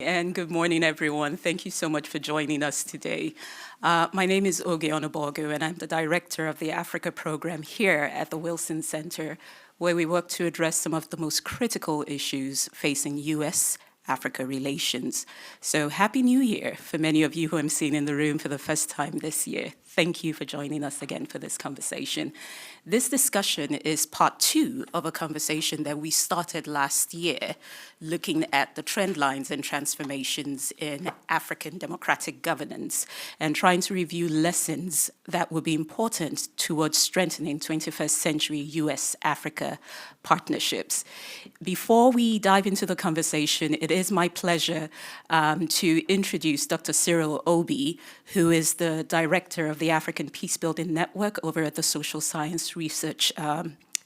And good morning, everyone. Thank you so much for joining us today. My name is Oge Onobogu, and I'm the director of the Africa program here at the Wilson Center, where we work to address some of the most critical issues facing U.S.-Africa relations. So Happy New Year for many of you who I'm seeing in the room for the first time this year. Thank you for joining us again for this conversation. This discussion is part 2 of a conversation that we started last year, looking at the trend lines and transformations in African democratic governance and trying to review lessons that will be important towards strengthening 21st century US-Africa partnerships. Before we dive into the conversation, it is my pleasure to introduce Dr. Cyril Obi, who is the director of the African Peacebuilding Network over at the Social Science Research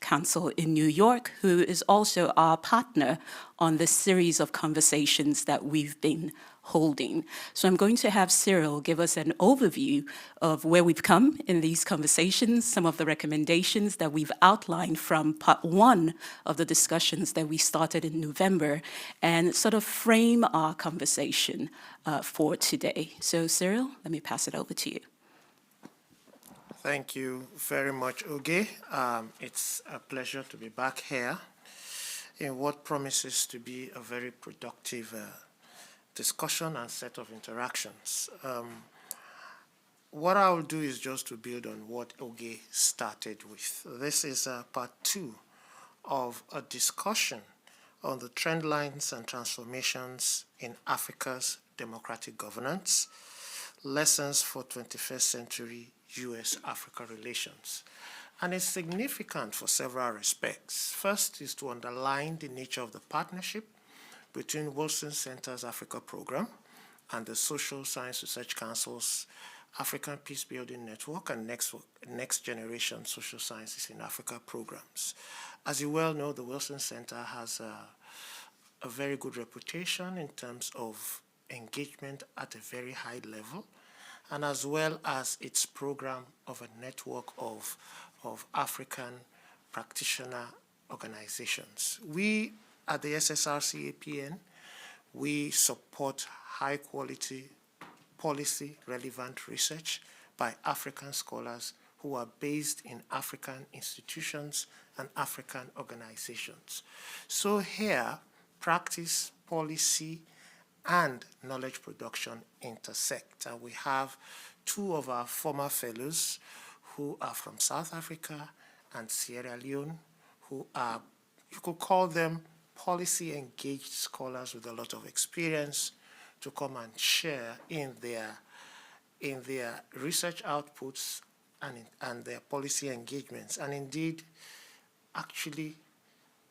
Council in New York, who is also our partner on this series of conversations that we've been holding. So I'm going to have Cyril give us an overview of where we've come in these conversations, some of the recommendations that we've outlined from part 1 of the discussions that we started in November, and sort of frame our conversation for today. So Cyril, let me pass it over to you. Thank you very much, Oge. It's a pleasure to be back here in what promises to be a very productive discussion and set of interactions. What I will do is just to build on what Oge started with. This is part 2 of a discussion on the trend lines and transformations in Africa's democratic governance, lessons for 21st century US-Africa relations. And it's significant for several respects. First is to underline the nature of the partnership between Wilson Center's Africa program and the Social Science Research Council's African Peacebuilding Network and Next Generation Social Sciences in Africa programs. As you well know, the Wilson Center has a very good reputation in terms of engagement at a very high level, and as well as its program of a network of African practitioner organizations. We at the SSRC-APN, we support high-quality, policy-relevant research by African scholars who are based in African institutions and African organizations. So here, practice, policy, and knowledge production intersect. And we have 2 of our former fellows who are from South Africa and Sierra Leone, who are, you could call them policy-engaged scholars with a lot of experience to come and share in their research outputs and their policy engagements, and indeed, actually,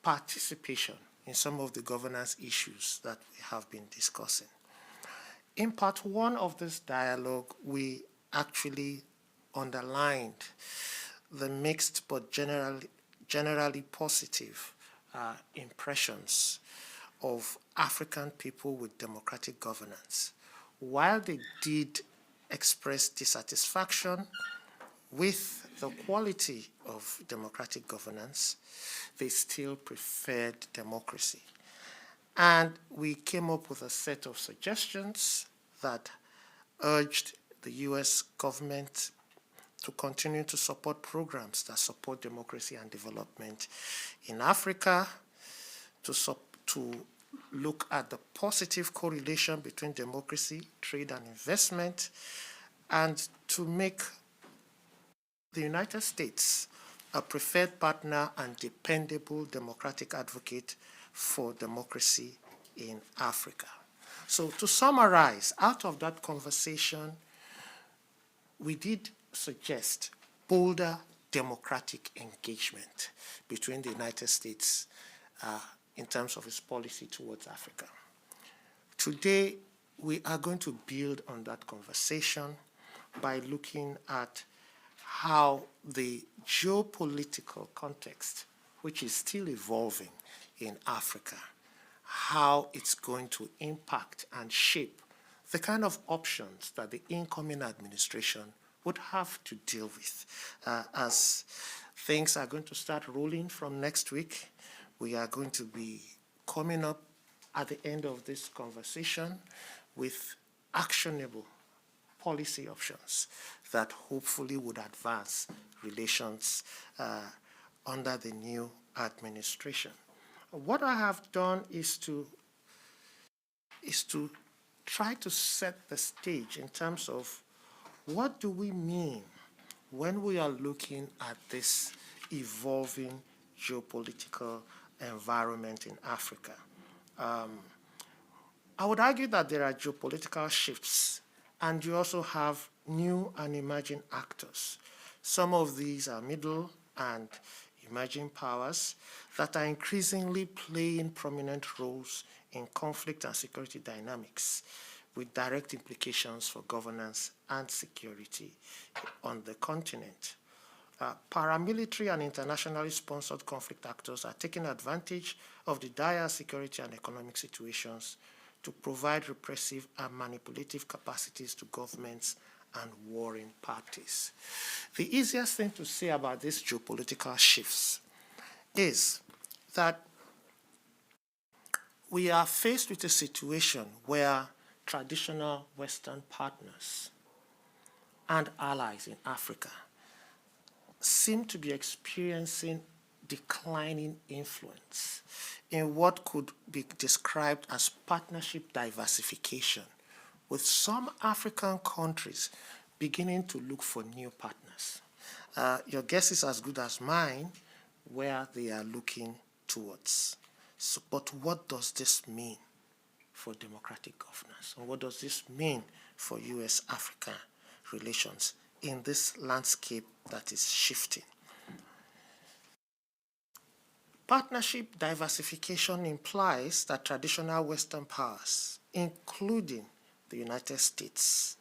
participation in some of the governance issues that we have been discussing. In part 1 of this dialogue, we actually underlined the mixed but generally positive impressions of African people with democratic governance. While they did express dissatisfaction with the quality of democratic governance, they still preferred democracy. And we came up with a set of suggestions that urged the US government to continue to support programs that support democracy and development in Africa, to look at the positive correlation between democracy, trade, and investment, and to make the United States a preferred partner and dependable democratic advocate for democracy in Africa. So to summarize, out of that conversation, we did suggest bolder democratic engagement between the United States in terms of its policy towards Africa. Today, we are going to build on that conversation by looking at how the geopolitical context, which is still evolving in Africa, how it's going to impact and shape the kind of options that the incoming administration would have to deal with. As things are going to start rolling from next week, we are going to be coming up at the end of this conversation with actionable policy options that hopefully would advance relations under the new administration. What I have done is to try to set the stage in terms of what do we mean when we are looking at this evolving geopolitical environment in Africa. I would argue that there are geopolitical shifts, and you also have new and emerging actors. Some of these are middle and emerging powers that are increasingly playing prominent roles in conflict and security dynamics with direct implications for governance and security on the continent. Paramilitary and internationally sponsored conflict actors are taking advantage of the dire security and economic situations to provide repressive and manipulative capacities to governments and warring parties. The easiest thing to say about these geopolitical shifts is that we are faced with a situation where traditional Western partners and allies in Africa seem to be experiencing declining influence in what could be described as partnership diversification, with some African countries beginning to look for new partners. Your guess is as good as mine where they are looking towards. So, but what does this mean for democratic governance? And what does this mean for US-Africa relations in this landscape that is shifting? Partnership diversification implies that traditional Western powers, including the United States,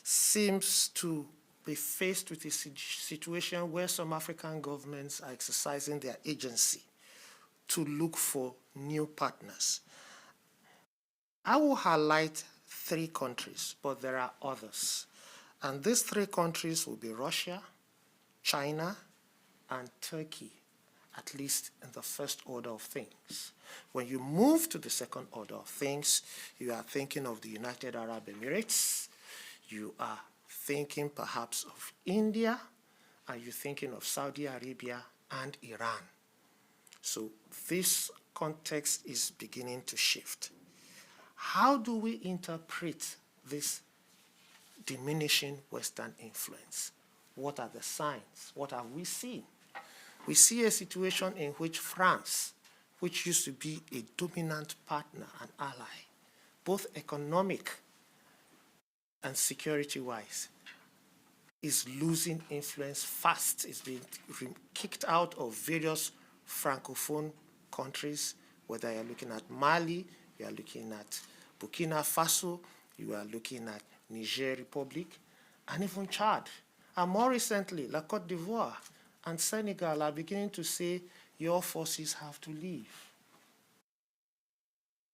seems to be faced with a situation where some African governments are exercising their agency to look for new partners. I will highlight 3 countries, but there are others. And these 3 countries will be Russia, China, and Turkey, at least in the first order of things. When you move to the second order of things, you are thinking of the United Arab Emirates, you are thinking perhaps of India, and you're thinking of Saudi Arabia and Iran. So this context is beginning to shift. How do we interpret this diminishing Western influence? What are the signs? What have we seen? We see a situation in which France, which used to be a dominant partner and ally, both economic and security-wise, is losing influence fast. It's being kicked out of various Francophone countries, whether you're looking at Mali, you are looking at Burkina Faso, you are looking at Niger Republic, and even Chad. And more recently, La Côte d'Ivoire and Senegal are beginning to say, your forces have to leave.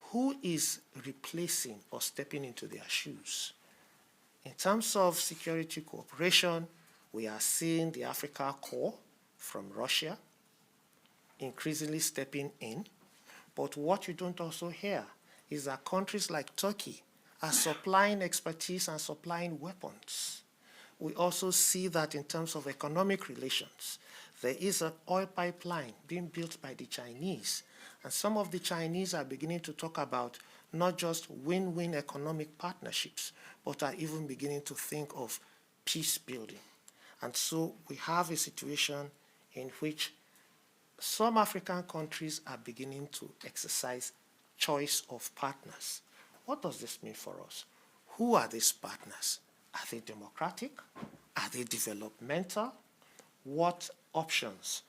Who is replacing or stepping into their shoes? In terms of security cooperation, we are seeing the Africa Corps from Russia increasingly stepping in. But what you don't also hear is that countries like Turkey are supplying expertise and supplying weapons. We also see that in terms of economic relations, there is an oil pipeline being built by the Chinese. And some of the Chinese are beginning to talk about not just win-win economic partnerships, but are even beginning to think of peace building. And so we have a situation in which some African countries are beginning to exercise choice of partners. What does this mean for us? Who are these partners? Are they democratic? Are they developmental? What options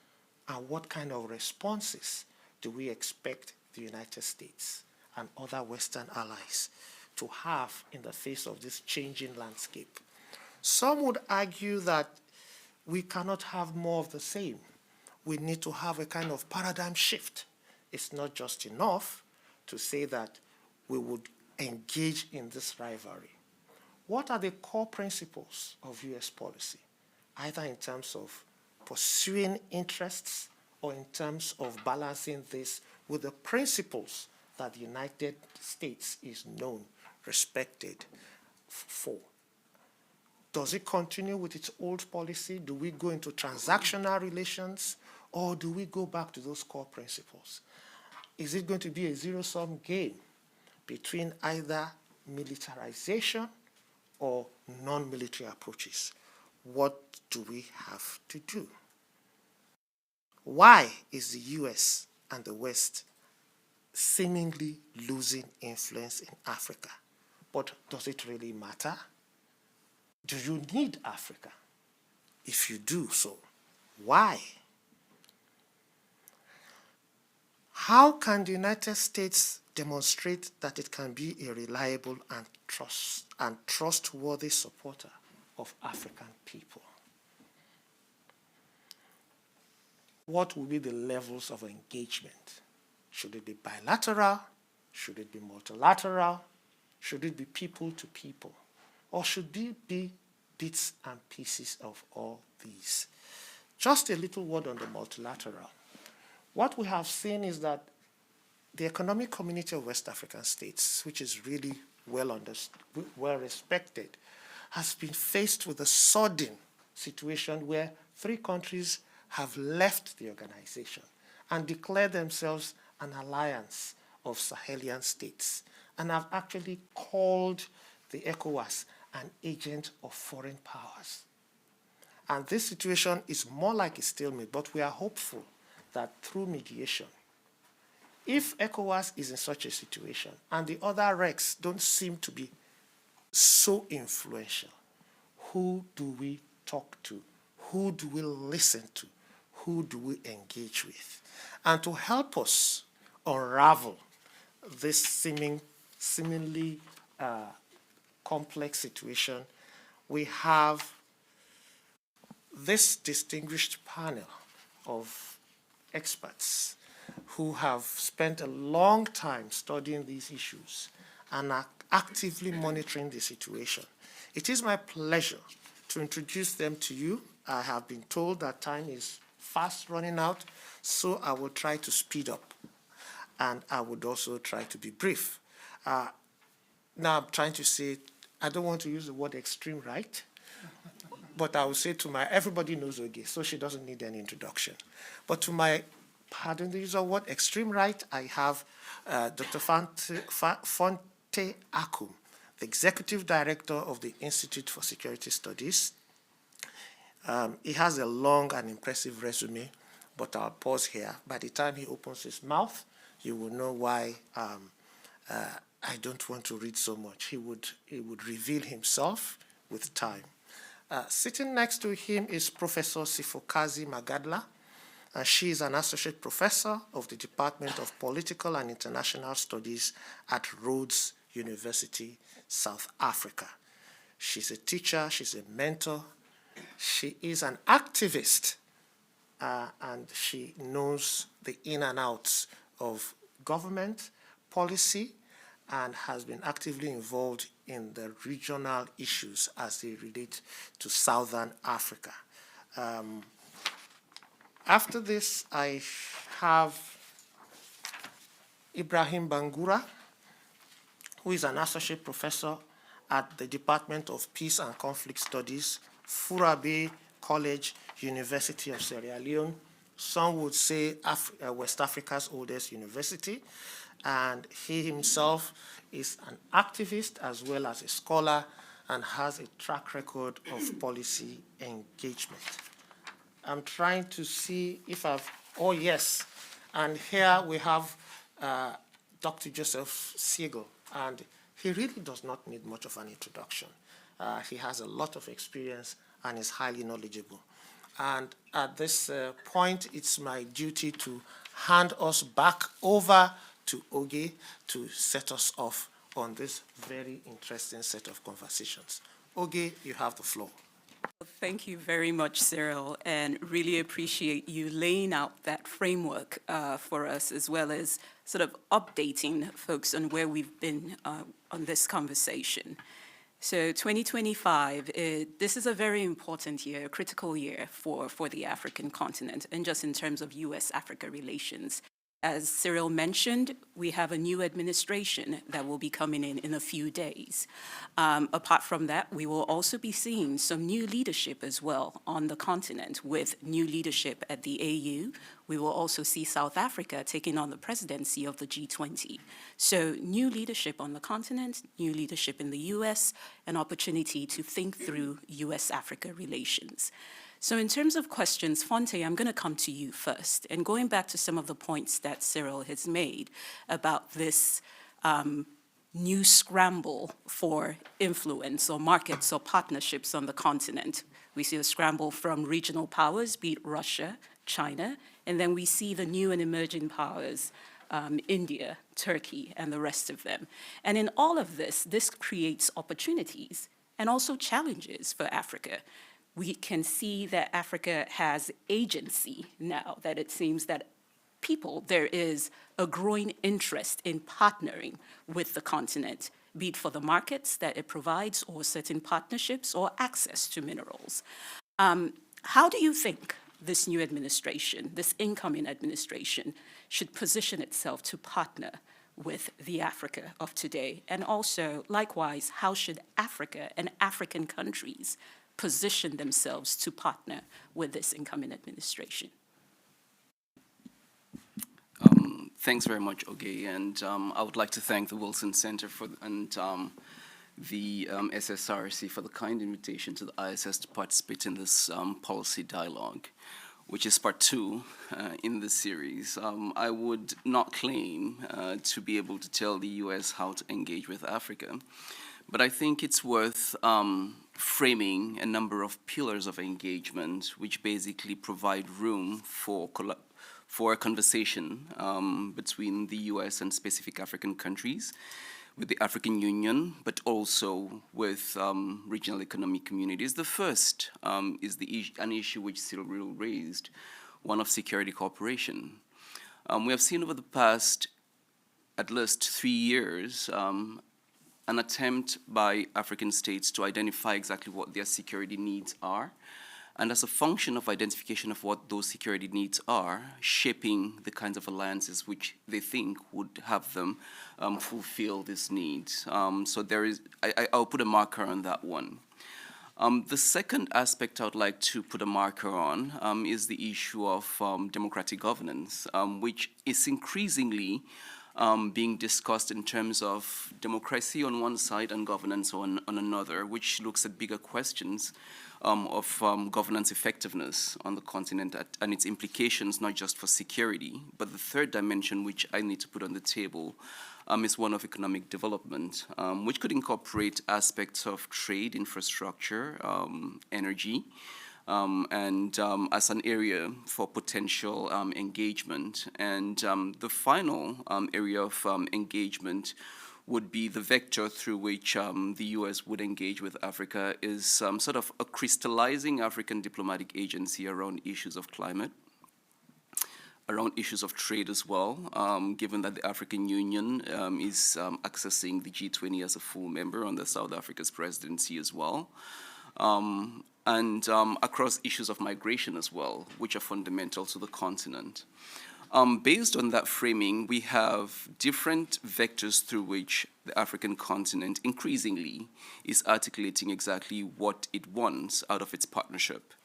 and what kind of responses do we expect the United States and other Western allies to have in the face of this changing landscape? Some would argue that we cannot have more of the same. We need to have a kind of paradigm shift. It's not just enough to say that we would engage in this rivalry. What are the core principles of US policy, either in terms of pursuing interests or in terms of balancing this with the principles that the United States is known, respected for. Does it continue with its old policy? Do we go into transactional relations, or do we go back to those core principles? Is it going to be a zero-sum game between either militarization or non-military approaches? What do we have to do? Why is the US and the West seemingly losing influence in Africa? But does it really matter? Do you need Africa? If you do so, why? How can the United States demonstrate that it can be a reliable and trustworthy supporter of African people? What will be the levels of engagement? Should it be bilateral? Should it be multilateral? Should it be people to people? Or should it be bits and pieces of all these? Just a little word on the multilateral. What we have seen is that the Economic Community of West African States, which is really well respected, has been faced with a sudden situation where 3 countries have left the organization and declared themselves an alliance of Sahelian states and have actually called the ECOWAS an agent of foreign powers. And this situation is more like a stalemate, but we are hopeful that through mediation, if ECOWAS is in such a situation and the other RECs don't seem to be so influential, who do we talk to? Who do we listen to? Who do we engage with? And to help us unravel this seemingly complex situation, we have this distinguished panel of experts who have spent a long time studying these issues and are actively monitoring the situation. It is my pleasure to introduce them to you. I have been told that time is fast running out, so I will try to speed up, and I would also try to be brief. Now I'm trying to say, I don't want to use the word extreme right, but I will say to my, everybody knows Oge, so she doesn't need any introduction. But to my, pardon the use of word, extreme right, I have Dr. Fonte Akum, the Executive Director of the Institute for Security Studies. He has a long and impressive resume, but I'll pause here. By the time he opens his mouth, you will know why I don't want to read so much. He would reveal himself with time. Sitting next to him is Professor Sifokazi Magadla. She is an associate professor of the Department of Political and International Studies at Rhodes University, South Africa. She's a teacher, she's a mentor, she is an activist, and she knows the in and outs of government policy and has been actively involved in the regional issues as they relate to Southern Africa. After this, I have Ibrahim Bangura, who is an associate professor at the Department of Peace and Conflict Studies, Furabe College, University of Sierra Leone. Some would say West Africa's oldest university. And he himself is an activist as well as a scholar and has a track record of policy engagement. I'm trying to see if I've, oh yes, and here we have Dr. Joseph Siegel, and he really does not need much of an introduction. He has a lot of experience and is highly knowledgeable. And at this point, it's my duty to hand us back over to Oge to set us off on this very interesting set of conversations. Oge, you have the floor. Thank you very much, Cyril, and really appreciate you laying out that framework for us, as well as sort of updating folks on where we've been on this conversation. So 2025, this is a very important year, a critical year for the African continent, and just in terms of US-Africa relations. As Cyril mentioned, we have a new administration that will be coming in a few days. Apart from that, we will also be seeing some new leadership as well on the continent with new leadership at the AU. We will also see South Africa taking on the presidency of the G20. So new leadership on the continent, new leadership in the US, an opportunity to think through US-Africa relations. So in terms of questions, Fonte, I'm going to come to you first. And going back to some of the points that Cyril has made about this new scramble for influence or markets or partnerships on the continent. We see a scramble from regional powers, be it Russia, China, and then we see the new and emerging powers, India, Turkey, and the rest of them. And in all of this, this creates opportunities and also challenges for Africa. We can see that Africa has agency now, that it seems that there is a growing interest in partnering with the continent, be it for the markets that it provides or certain partnerships or access to minerals. How do you think this new administration, this incoming administration, should position itself to partner with the Africa of today? And also, likewise, how should Africa and African countries position themselves to partner with this incoming administration? Thanks very much, Oge, and I would like to thank the Wilson Center and the SSRC for the kind invitation to the ISS to participate in this policy dialogue, which is part 2 in this series. I would not claim to be able to tell the US how to engage with Africa, but I think it's worth framing a number of pillars of engagement which basically provide room for a conversation between the US and specific African countries, with the African Union, but also with regional economic communities. The first is an issue which Cyril raised, one of security cooperation. We have seen over the past at least 3 years an attempt by African states to identify exactly what their security needs are, and as a function of identification of what those security needs are, shaping the kinds of alliances which they think would have them fulfill these needs. So I'll put a marker on that one. The second aspect I would like to put a marker on is the issue of democratic governance, which is increasingly being discussed in terms of democracy on one side and governance on another, which looks at bigger questions of governance effectiveness on the continent and its implications not just for security, but the third dimension which I need to put on the table is one of economic development, which could incorporate aspects of trade, infrastructure, energy, and as an area for potential engagement. And the final area of engagement would be the vector through which the US would engage with Africa is sort of a crystallizing African diplomatic agency around issues of climate, around issues of trade as well, given that the African Union is accessing the G20 as a full member under South Africa's presidency as well, and across issues of migration as well, which are fundamental to the continent. Based on that framing, we have different vectors through which the African continent increasingly is articulating exactly what it wants out of its partnership.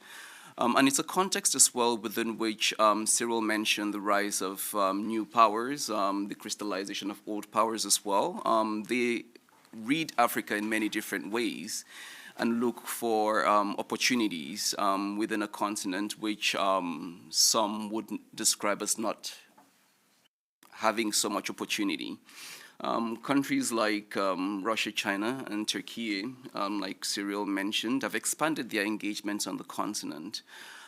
And it's a context as well within which Cyril mentioned the rise of new powers, the crystallization of old powers as well. They read Africa in many different ways and look for opportunities within a continent which some would describe as not having so much opportunity. Countries like Russia, China, and Turkey, like Cyril mentioned, have expanded their engagements on the continent.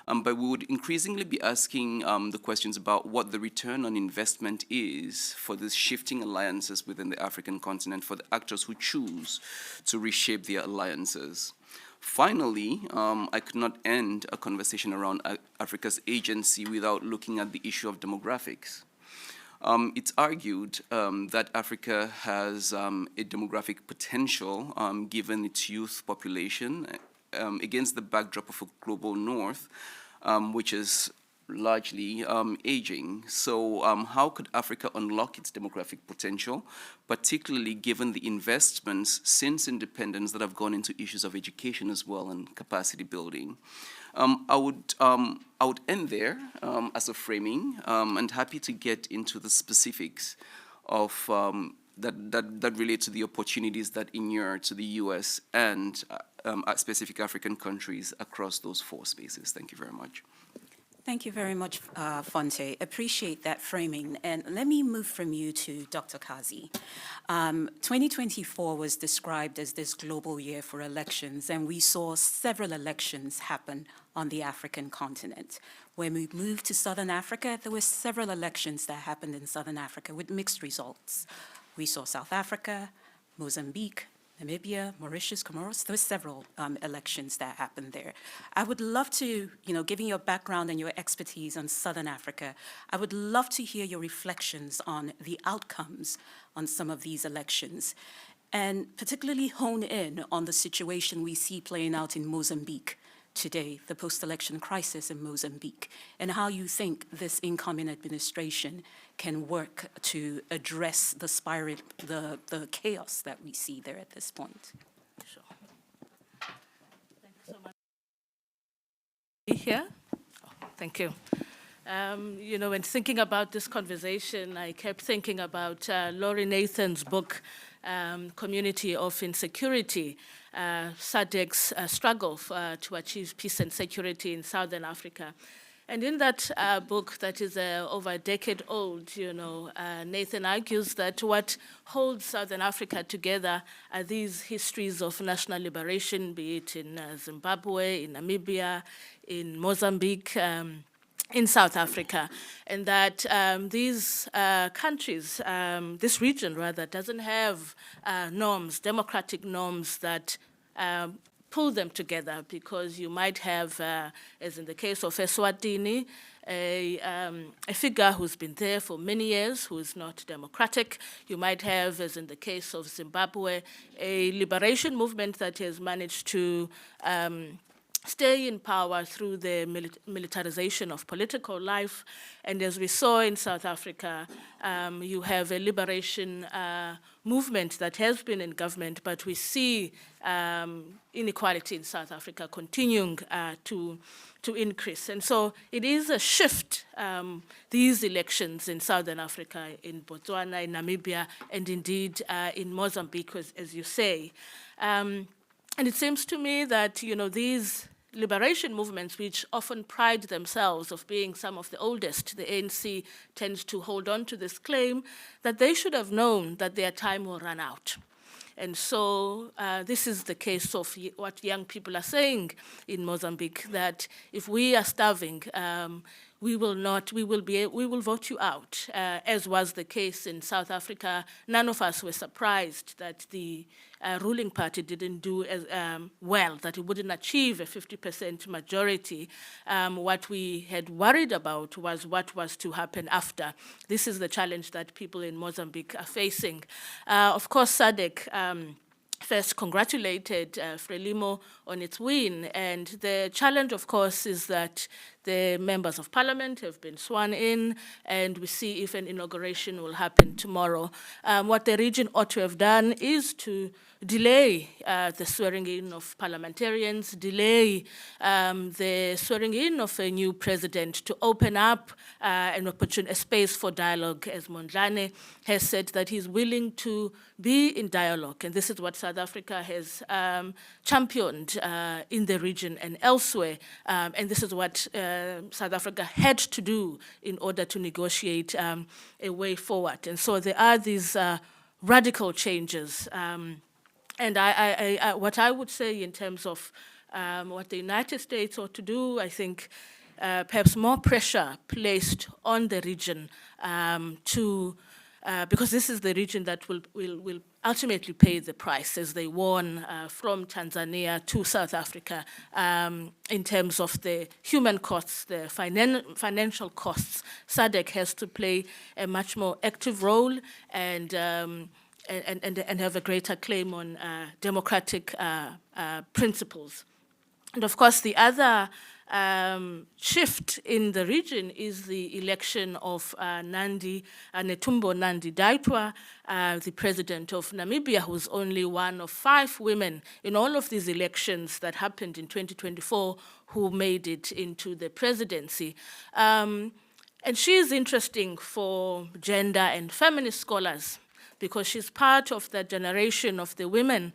But we would increasingly be asking the questions about what the return on investment is for these shifting alliances within the African continent for the actors who choose to reshape their alliances. Finally, I could not end a conversation around Africa's agency without looking at the issue of demographics. It's argued that Africa has a demographic potential given its youth population against the backdrop of a global north, which is largely aging. So how could Africa unlock its demographic potential, particularly given the investments since independence that have gone into issues of education as well and capacity building? I would end there as a framing, and happy to get into the specifics of that relate to the opportunities that inure to the U.S. and specific African countries across those four spaces. Thank you very much. Thank you very much, Fonte. Appreciate that framing. And let me move from you to Dr. Kazi. 2024 was described as this global year for elections, and we saw several elections happen on the African continent. When we moved to Southern Africa, there were several elections that happened in Southern Africa with mixed results. We saw South Africa, Mozambique, Namibia, Mauritius, Comoros. There were several elections that happened there. I would love to, given your background and your expertise on Southern Africa, I would love to hear your reflections on the outcomes on some of these elections, and particularly hone in on the situation we see playing out in Mozambique today, the post-election crisis in Mozambique, and how you think this incoming administration can work to address the spiral, the chaos that we see there at this point. Sure. Thank you so much. Be here? Oh, thank you. When thinking about this conversation, I kept thinking about Laurie Nathan's book, Community of Insecurity, SADC's struggle to achieve peace and security in Southern Africa. And in that book that is over a decade old, Nathan argues that what holds Southern Africa together are these histories of national liberation, be it in Zimbabwe, in Namibia, in Mozambique, in South Africa, and that these countries, this region rather, doesn't have norms, democratic norms that pull them together, because you might have, as in the case of Eswatini, a figure who's been there for many years who is not democratic. You might have, as in the case of Zimbabwe, a liberation movement that has managed to stay in power through the militarization of political life. And as we saw in South Africa, you have a liberation movement that has been in government, but we see inequality in South Africa continuing to increase. And so it is a shift, these elections in Southern Africa, in Botswana, in Namibia, and indeed in Mozambique, as you say. And it seems to me that, these liberation movements, which often pride themselves of being some of the oldest, the ANC tends to hold on to this claim, that they should have known that their time will run out. And so this is the case of what young people are saying in Mozambique, that if we are starving, we will vote you out, as was the case in South Africa. None of us were surprised that the ruling party didn't do as well, that it wouldn't achieve a 50% majority. What we had worried about was what was to happen after. This is the challenge that people in Mozambique are facing. Of course, SADC first congratulated Frelimo on its win, and the challenge, of course, is that the members of parliament have been sworn in, and we see if an inauguration will happen tomorrow. What the region ought to have done is to delay the swearing in of parliamentarians, delay the swearing in of a new president, to open up a space for dialogue, as Mondlane has said that he's willing to be in dialogue. And this is what South Africa has championed in the region and elsewhere. And this is what South Africa had to do in order to negotiate a way forward. And so there are these radical changes. And what I would say in terms of what the United States ought to do, I think perhaps more pressure placed on the region because this is the region that will ultimately pay the price as they won from Tanzania to South Africa in terms of the human costs, the financial costs. SADC has to play a much more active role and have a greater claim on democratic principles. And of course, the other shift in the region is the election of Netumbo Nandi-Ndaitwah, the president of Namibia, who's only one of 5 women in all of these elections that happened in 2024 who made it into the presidency. And she is interesting for gender and feminist scholars, because she's part of that generation of the women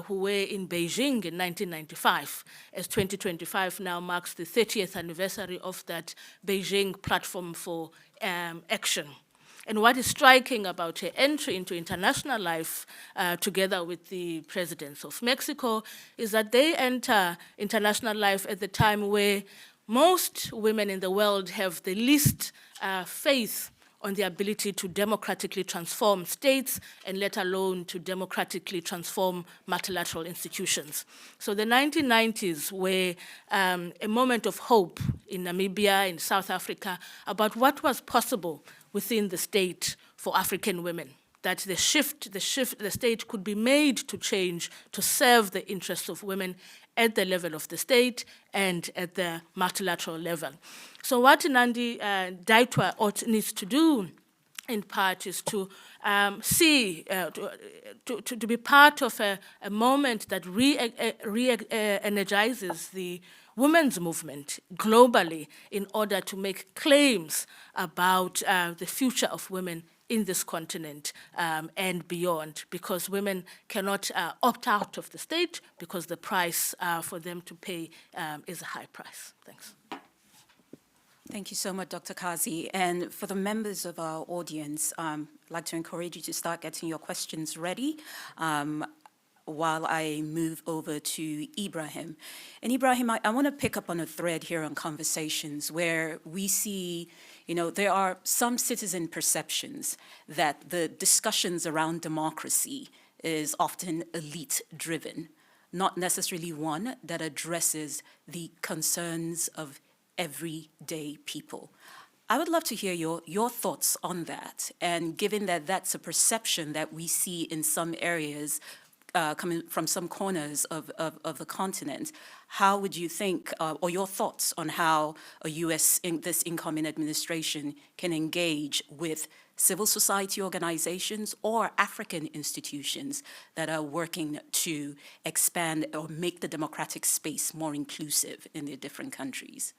who were in Beijing in 1995, as 2025 now marks the 30th anniversary of that Beijing Platform for Action. And what is striking about her entry into international life, together with the presidents of Mexico, is that they enter international life at the time where most women in the world have the least faith on the ability to democratically transform states, and let alone to democratically transform multilateral institutions. So the 1990s were a moment of hope in Namibia, in South Africa, about what was possible within the state for African women, that the state could be made to change to serve the interests of women at the level of the state and at the multilateral level. So what Nandi-Ndaitwah needs to do, in part, is to to be part of a moment that re-energizes the women's movement globally in order to make claims about the future of women in this continent and beyond, because women cannot opt out of the state because the price for them to pay is a high price. Thanks. Thank you so much, Dr. Kazi. And for the members of our audience, I'd like to encourage you to start getting your questions ready while I move over to Ibrahim. And Ibrahim, I want to pick up on a thread here on conversations where we see, there are some citizen perceptions that the discussions around democracy is often elite-driven, not necessarily one that addresses the concerns of everyday people. I would love to hear your thoughts on that. And given that that's a perception that we see in some areas coming from some corners of the continent, how would you think, or your thoughts on how this incoming administration can engage with civil society organizations or African institutions that are working to expand or make the democratic space more inclusive in their different countries?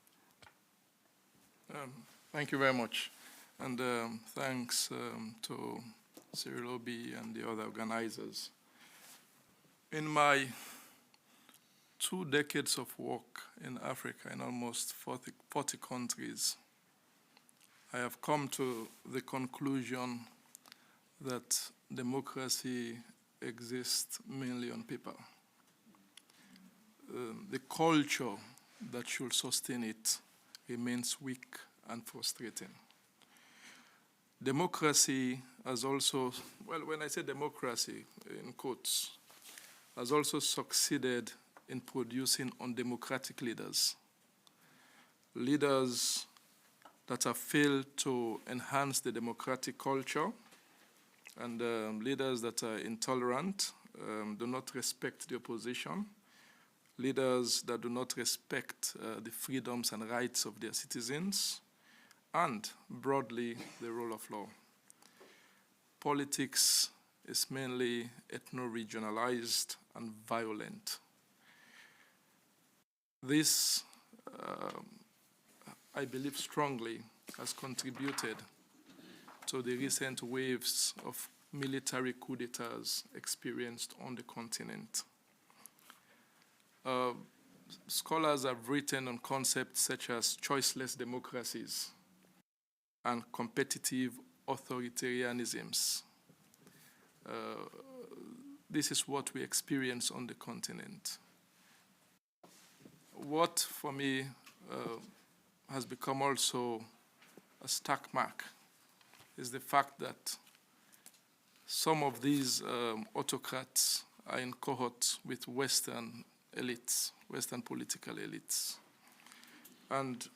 Thank you very much. And thanks to Cyril Obi and the other organizers. In my 2 decades of work in Africa, in almost 40 countries, I have come to the conclusion that democracy exists mainly on paper. The culture that should sustain it remains weak and frustrating. Democracy has also, well, when I say democracy, in quotes, has also succeeded in producing undemocratic leaders. Leaders that have failed to enhance the democratic culture, and leaders that are intolerant, do not respect the opposition, leaders that do not respect the freedoms and rights of their citizens, and broadly, the rule of law. Politics is mainly ethno-regionalized and violent. This, I believe strongly, has contributed to the recent waves of military coup d'etats experienced on the continent. Scholars have written on concepts such as choiceless democracies and competitive authoritarianisms. This is what we experience on the continent. What, for me, has become also a stark mark is the fact that some of these autocrats are in cohorts with Western elites, Western political elites. And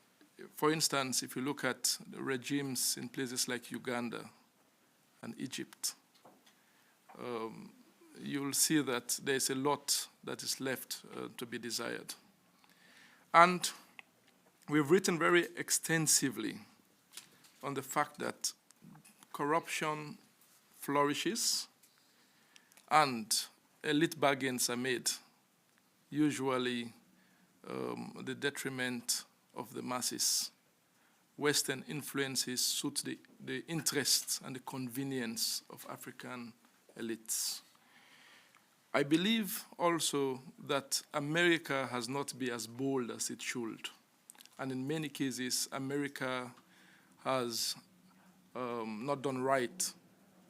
for instance, if you look at the regimes in places like Uganda and Egypt, you'll see that there's a lot that is left to be desired. And we've written very extensively on the fact that corruption flourishes and elite bargains are made, usually the detriment of the masses. Western influences suit the interests and the convenience of African elites. I believe also that America has not been as bold as it should. And in many cases, America has not done right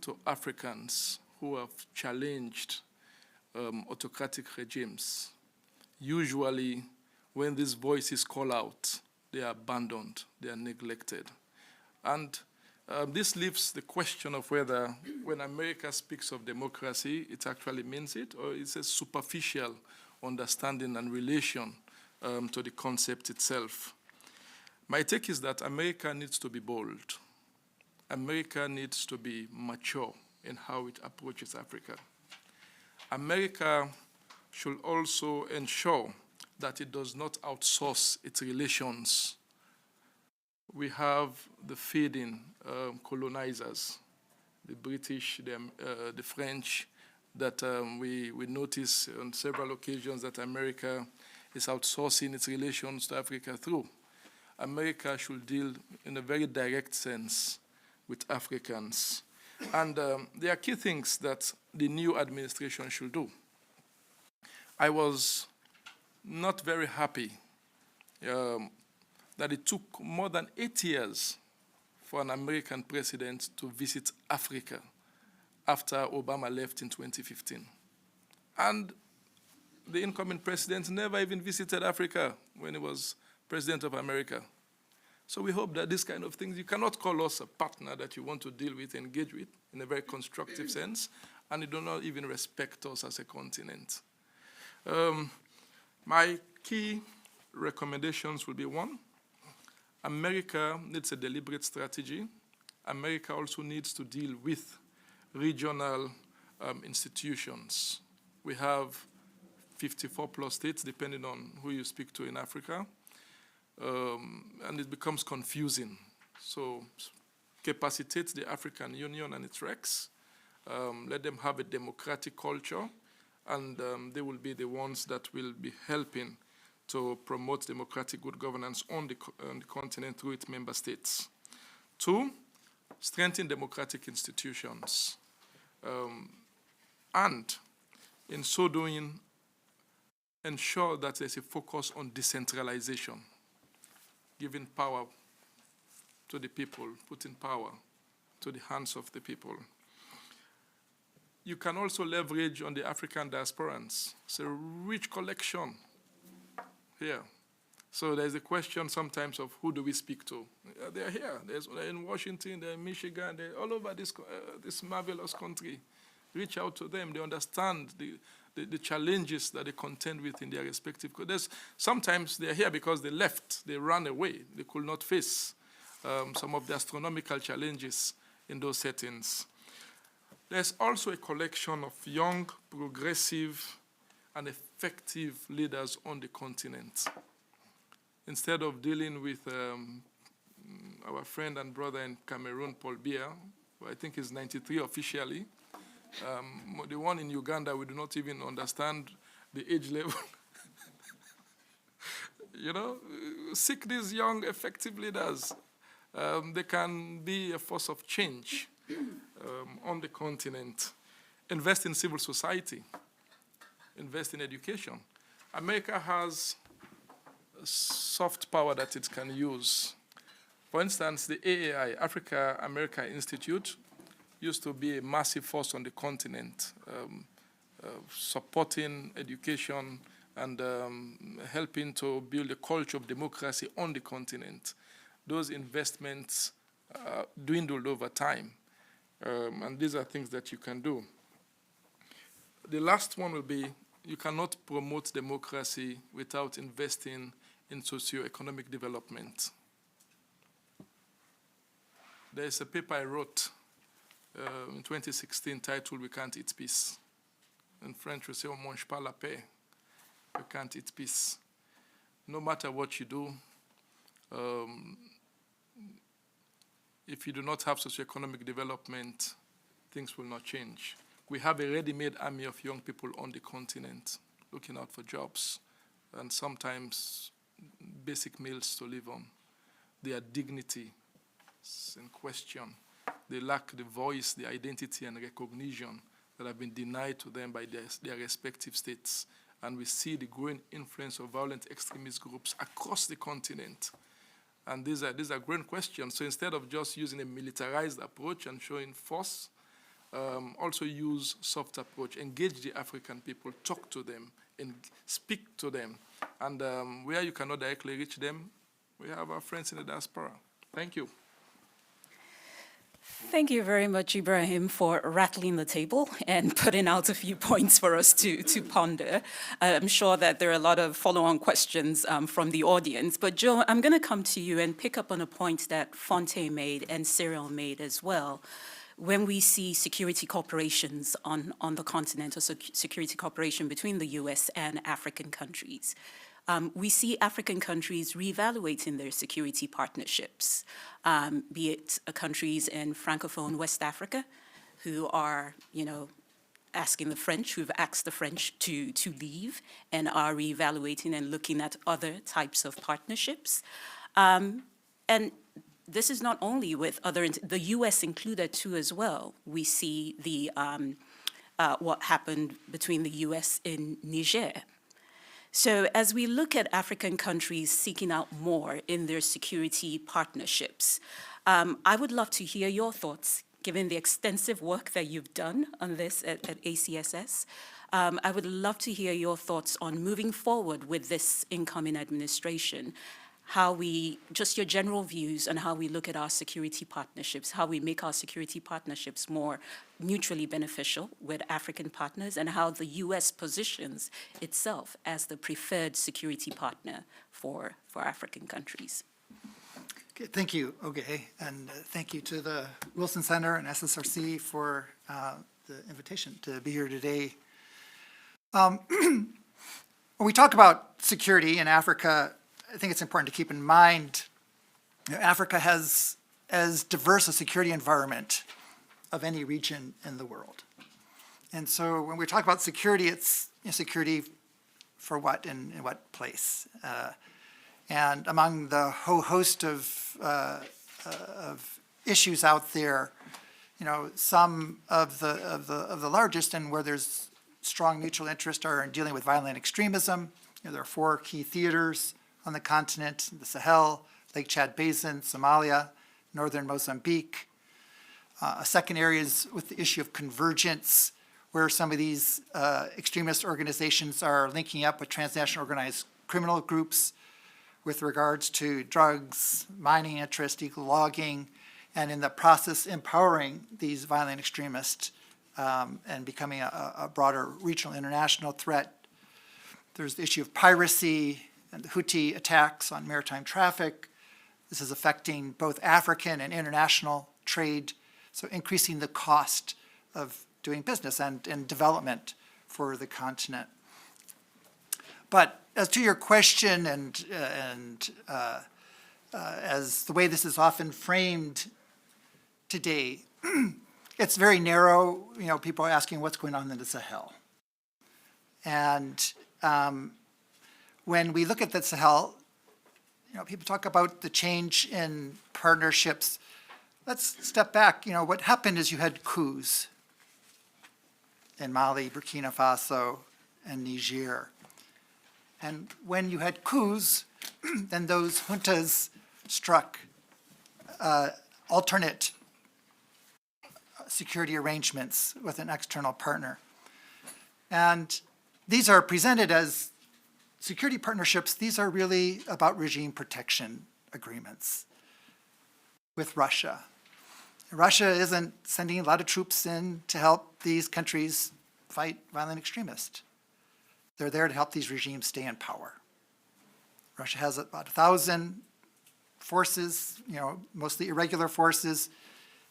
to Africans who have challenged autocratic regimes. Usually, when these voices call out, they are abandoned, they are neglected. And this leaves the question of whether, when America speaks of democracy, it actually means it, or it's a superficial understanding and relation to the concept itself. My take is that America needs to be bold. America needs to be mature in how it approaches Africa. America should also ensure that it does not outsource its relations. We have the feeding colonizers, the British, the French, that we notice on several occasions that America is outsourcing its relations to Africa through. America should deal in a very direct sense with Africans. And there are key things that the new administration should do. I was not very happy that it took more than 8 years for an American president to visit Africa after Obama left in 2015. And the incoming president never even visited Africa when he was president of America. So we hope that this kind of things, you cannot call us a partner that you want to deal with, engage with in a very constructive sense, and you do not even respect us as a continent. My key recommendations will be: one, America needs a deliberate strategy. America also needs to deal with regional institutions. We have 54 plus states, depending on who you speak to in Africa, and it becomes confusing. So capacitate the African Union and its RECs, let them have a democratic culture, and they will be the ones that will be helping to promote democratic good governance on the continent through its member states. Two, strengthen democratic institutions. And in so doing, ensure that there's a focus on decentralization, giving power to the people, putting power to the hands of the people. You can also leverage on the African diasporans. It's a rich collection here. So there's a question sometimes of who do we speak to? They're here. They're in Washington, they're in Michigan, they're all over this marvelous country. Reach out to them. They understand the challenges that they contend with in their respective countries. Sometimes they're here because they left, they ran away. They could not face some of the astronomical challenges in those settings. There's also a collection of young, progressive, and effective leaders on the continent. Instead of dealing with our friend and brother in Cameroon, Paul Biya, who I think is 93 officially, the one in Uganda, we do not even understand the age level. You know, seek these young, effective leaders. They can be a force of change on the continent. Invest in civil society. Invest in education. America has a soft power that it can use. For instance, the AAI, Africa-America Institute, used to be a massive force on the continent, supporting education and helping to build a culture of democracy on the continent. Those investments dwindled over time, and these are things that you can do. The last one will be, you cannot promote democracy without investing in socio-economic development. There's a paper I wrote in 2016 titled "We Can't Eat Peace." In French, we say, "On mange pas la paix." You can't eat peace. No matter what you do, If you do not have socioeconomic development, things will not change. We have a ready-made army of young people on the continent looking out for jobs and sometimes basic meals to live on. Their dignity is in question. They lack the voice, the identity, and recognition that have been denied to them by their respective states. And we see the growing influence of violent extremist groups across the continent. And these are growing questions. So instead of just using a militarized approach and showing force, also use soft approach, engage the African people, talk to them, and speak to them. And where you cannot directly reach them, we have our friends in the diaspora. Thank you. Thank you very much, Ibrahim, for rattling the table and putting out a few points for us to ponder. I'm sure that there are a lot of follow-on questions from the audience. But Joe, I'm going to come to you and pick up on a point that Fonte made and Cyril made as well. When we see security cooperations on the continent, or security cooperation between the US and African countries, we see African countries reevaluating their security partnerships, be it countries in Francophone West Africa who are, asking the French, who've asked the French to leave and are reevaluating and looking at other types of partnerships. And this is not only with the US included too as well. We see what happened between the US in Niger. So as we look at African countries seeking out more in their security partnerships, I would love to hear your thoughts, given the extensive work that you've done on this at ACSS. I would love to hear your thoughts on moving forward with this incoming administration, just your general views on how we look at our security partnerships, how we make our security partnerships more mutually beneficial with African partners, and how the US positions itself as the preferred security partner for African countries. Okay, thank you, Oge, and thank you to the Wilson Center and SSRC for the invitation to be here today. When we talk about security in Africa, I think it's important to keep in mind Africa has as diverse a security environment of any region in the world. And so when we talk about security, it's security for what and in what place. And among the whole host of issues out there, some of the largest and where there's strong mutual interest are in dealing with violent extremism. There are 4 key theaters on the continent: the Sahel, Lake Chad Basin, Somalia, northern Mozambique. A second area is with the issue of convergence, where some of these extremist organizations are linking up with transnational organized criminal groups with regards to drugs, mining interest, illegal logging, and in the process empowering these violent extremists and becoming a broader regional international threat. There's the issue of piracy and the Houthi attacks on maritime traffic. This is affecting both African and international trade, so increasing the cost of doing business and development for the continent. But as to your question, and as the way this is often framed today, it's very narrow. People are asking what's going on in the Sahel. And when we look at the Sahel, people talk about the change in partnerships. Let's step back. What happened is you had coups in Mali, Burkina Faso, and Niger. And when you had coups, then those juntas struck alternate security arrangements with an external partner. And these are presented as security partnerships. These are really about regime protection agreements with Russia. Russia isn't sending a lot of troops in to help these countries fight violent extremists. They're there to help these regimes stay in power. Russia has about 1,000 forces, mostly irregular forces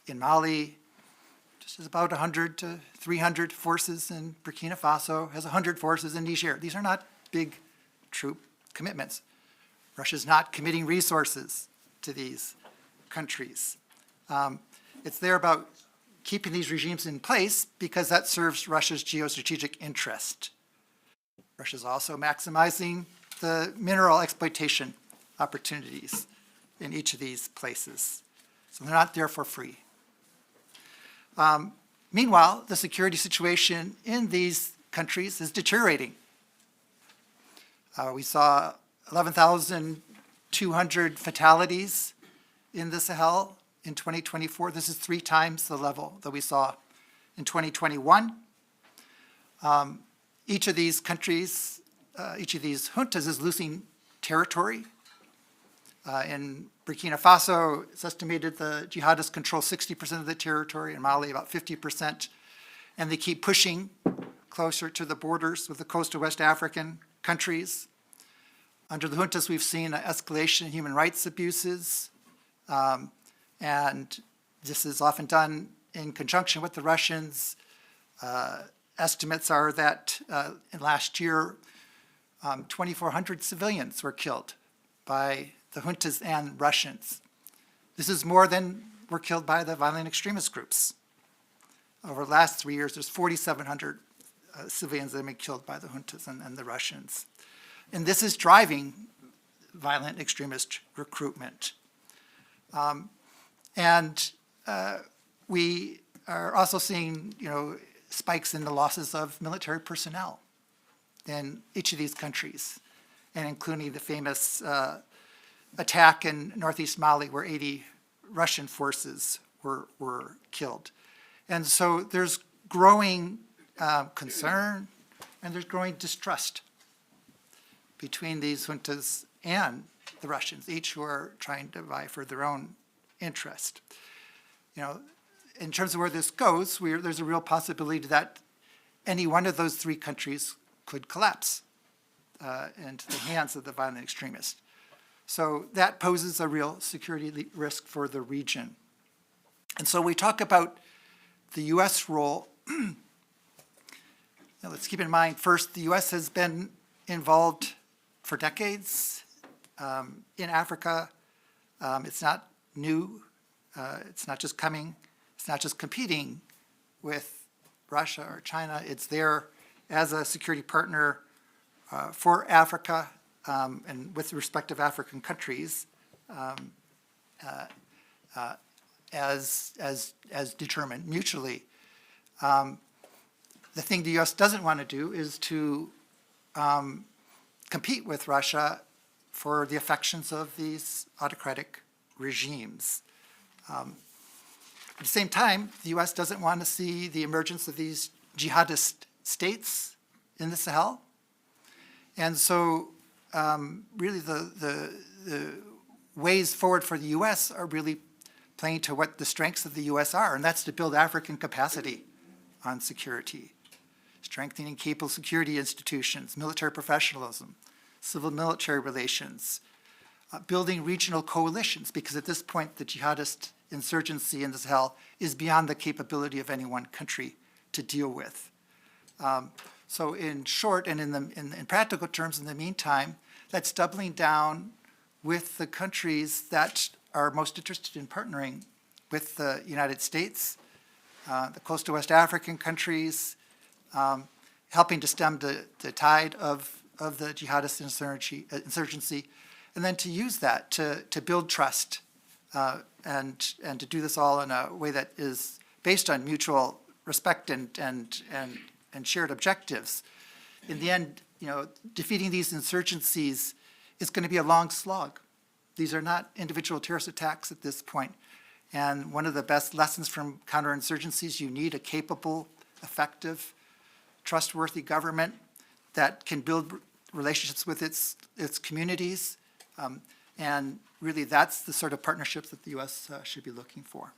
in Mali, just as about 100 to 300 forces in Burkina Faso, has 100 forces in Niger. These are not big troop commitments. Russia's not committing resources to these countries. It's there about keeping these regimes in place because that serves Russia's geostrategic interest. Russia's also maximizing the mineral exploitation opportunities in each of these places. So they're not there for free. Meanwhile, the security situation in these countries is deteriorating. We saw 11,200 fatalities in the Sahel in 2024. This is 3 times the level that we saw in 2021. Each of these countries, each of these juntas is losing territory. In Burkina Faso, it's estimated the jihadists control 60% of the territory, in Mali about 50%, and they keep pushing closer to the borders with the coastal West African countries. Under the juntas, we've seen an escalation in human rights abuses, and this is often done in conjunction with the Russians. Estimates are that in last year, 2,400 civilians were killed by the juntas and Russians. This is more than were killed by the violent extremist groups. Over the last 3 years, there's 4,700 civilians that have been killed by the juntas and the Russians. And this is driving violent extremist recruitment. We are also seeing, spikes in the losses of military personnel in each of these countries, and including the famous attack in northeast Mali where 80 Russian forces were killed. And so there's growing concern and there's growing distrust between these juntas and the Russians, each who are trying to vie for their own interest. In terms of where this goes, there's a real possibility that any one of those 3 countries could collapse into the hands of the violent extremists. So that poses a real security risk for the region. And so we talk about the U.S. role. Let's keep in mind, first, the U.S. has been involved for decades in Africa. It's not new. It's not just competing with Russia or China. It's there as a security partner for Africa and with the respective African countries as determined mutually. The thing the U.S. doesn't want to do is to compete with Russia for the affections of these autocratic regimes. At the same time, the U.S. doesn't want to see the emergence of these jihadist states in the Sahel. And so really the ways forward for the U.S. are really playing to what the strengths of the U.S. are, and that's to build African capacity on security, strengthening capable security institutions, military professionalism, civil-military relations, building regional coalitions, because at this point the jihadist insurgency in the Sahel is beyond the capability of any one country to deal with. So in short, and in practical terms, in the meantime, that's doubling down with the countries that are most interested in partnering with the United States, the coastal West African countries, helping to stem the tide of the jihadist insurgency, and then to use that to build trust and to do this all in a way that is based on mutual respect and shared objectives. In the end, defeating these insurgencies is going to be a long slog. These are not individual terrorist attacks at this point. And one of the best lessons from counterinsurgencies, you need a capable, effective, trustworthy government that can build relationships with its communities. And really, that's the sort of partnerships that the U.S. Should be looking for.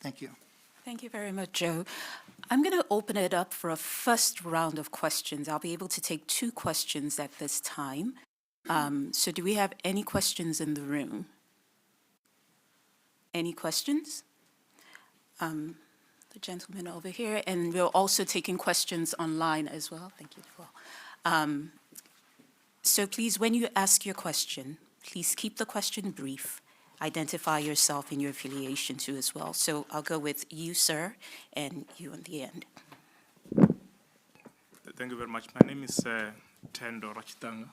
Thank you. Thank you very much, Joe. I'm going to open it up for a first round of questions. I'll be able to take 2 questions at this time. So do we have any questions in the room? Any questions? The gentleman over here, and we're also taking questions online as well. Thank you. So please, when you ask your question, please keep the question brief. Identify yourself and your affiliation too as well. So I'll go with you, sir, and you in the end. Thank you very much. My name is Tendo Rachitanga.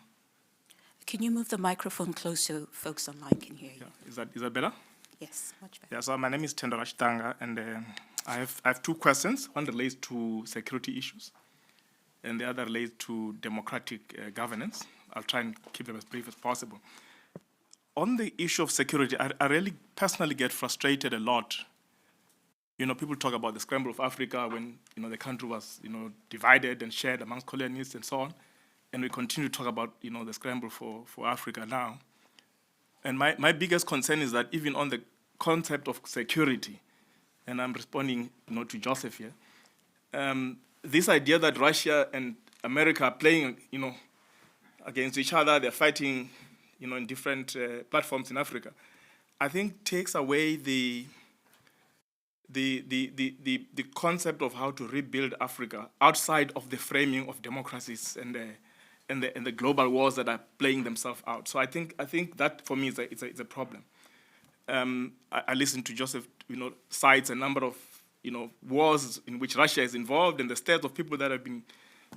Can you move the microphone close so folks online can hear you? Yeah. Is that better? Yes, much better. Yeah, so my name is Tendo Rachitanga, and I have two questions. One relates to security issues, and the other relates to democratic governance. I'll try and keep them as brief as possible. On the issue of security, I really personally get frustrated a lot. You know, people talk about the scramble of Africa when, you know, the country was, you know, divided and shared amongst colonists and so on. And we continue to talk about, you know, the scramble for Africa now. And my biggest concern is that even on the concept of security, and I'm responding, you know, to Joseph here, this idea that Russia and America are playing, you know, against each other, they're fighting, you know, in different platforms in Africa, I think takes away the concept of how to rebuild Africa outside of the framing of democracies and the global wars that are playing themselves out. So I think that for me is a problem. I listened to Joseph, you know, cites a number of, you know, wars in which Russia is involved and the state of people that have been,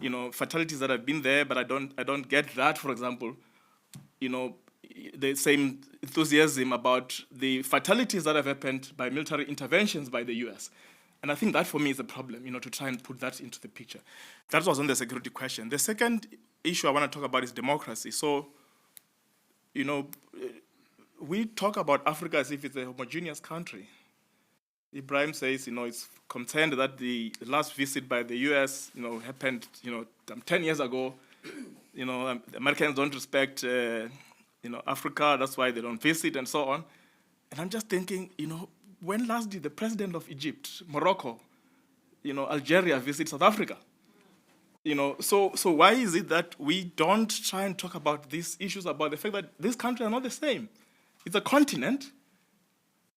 you know, fatalities that have been there, but I don't get that, for example, you know, the same enthusiasm about the fatalities that have happened by military interventions by the US. And I think that for me is a problem, you know, to try and put that into the picture. That was on the security question. The second issue I want to talk about is democracy. So, you know, we talk about Africa as if it's a homogeneous country. Ibrahim says, you know, it's concerned that the last visit by the US, you know, happened, you know, 10 years ago. You know, the Americans don't respect, you know, Africa, that's why they don't visit and so on. And I'm just thinking, you know, when last did the president of Egypt, Morocco, you know, Algeria visit South Africa? You know, so why is it that we don't try and talk about these issues, about the fact that these countries are not the same? It's a continent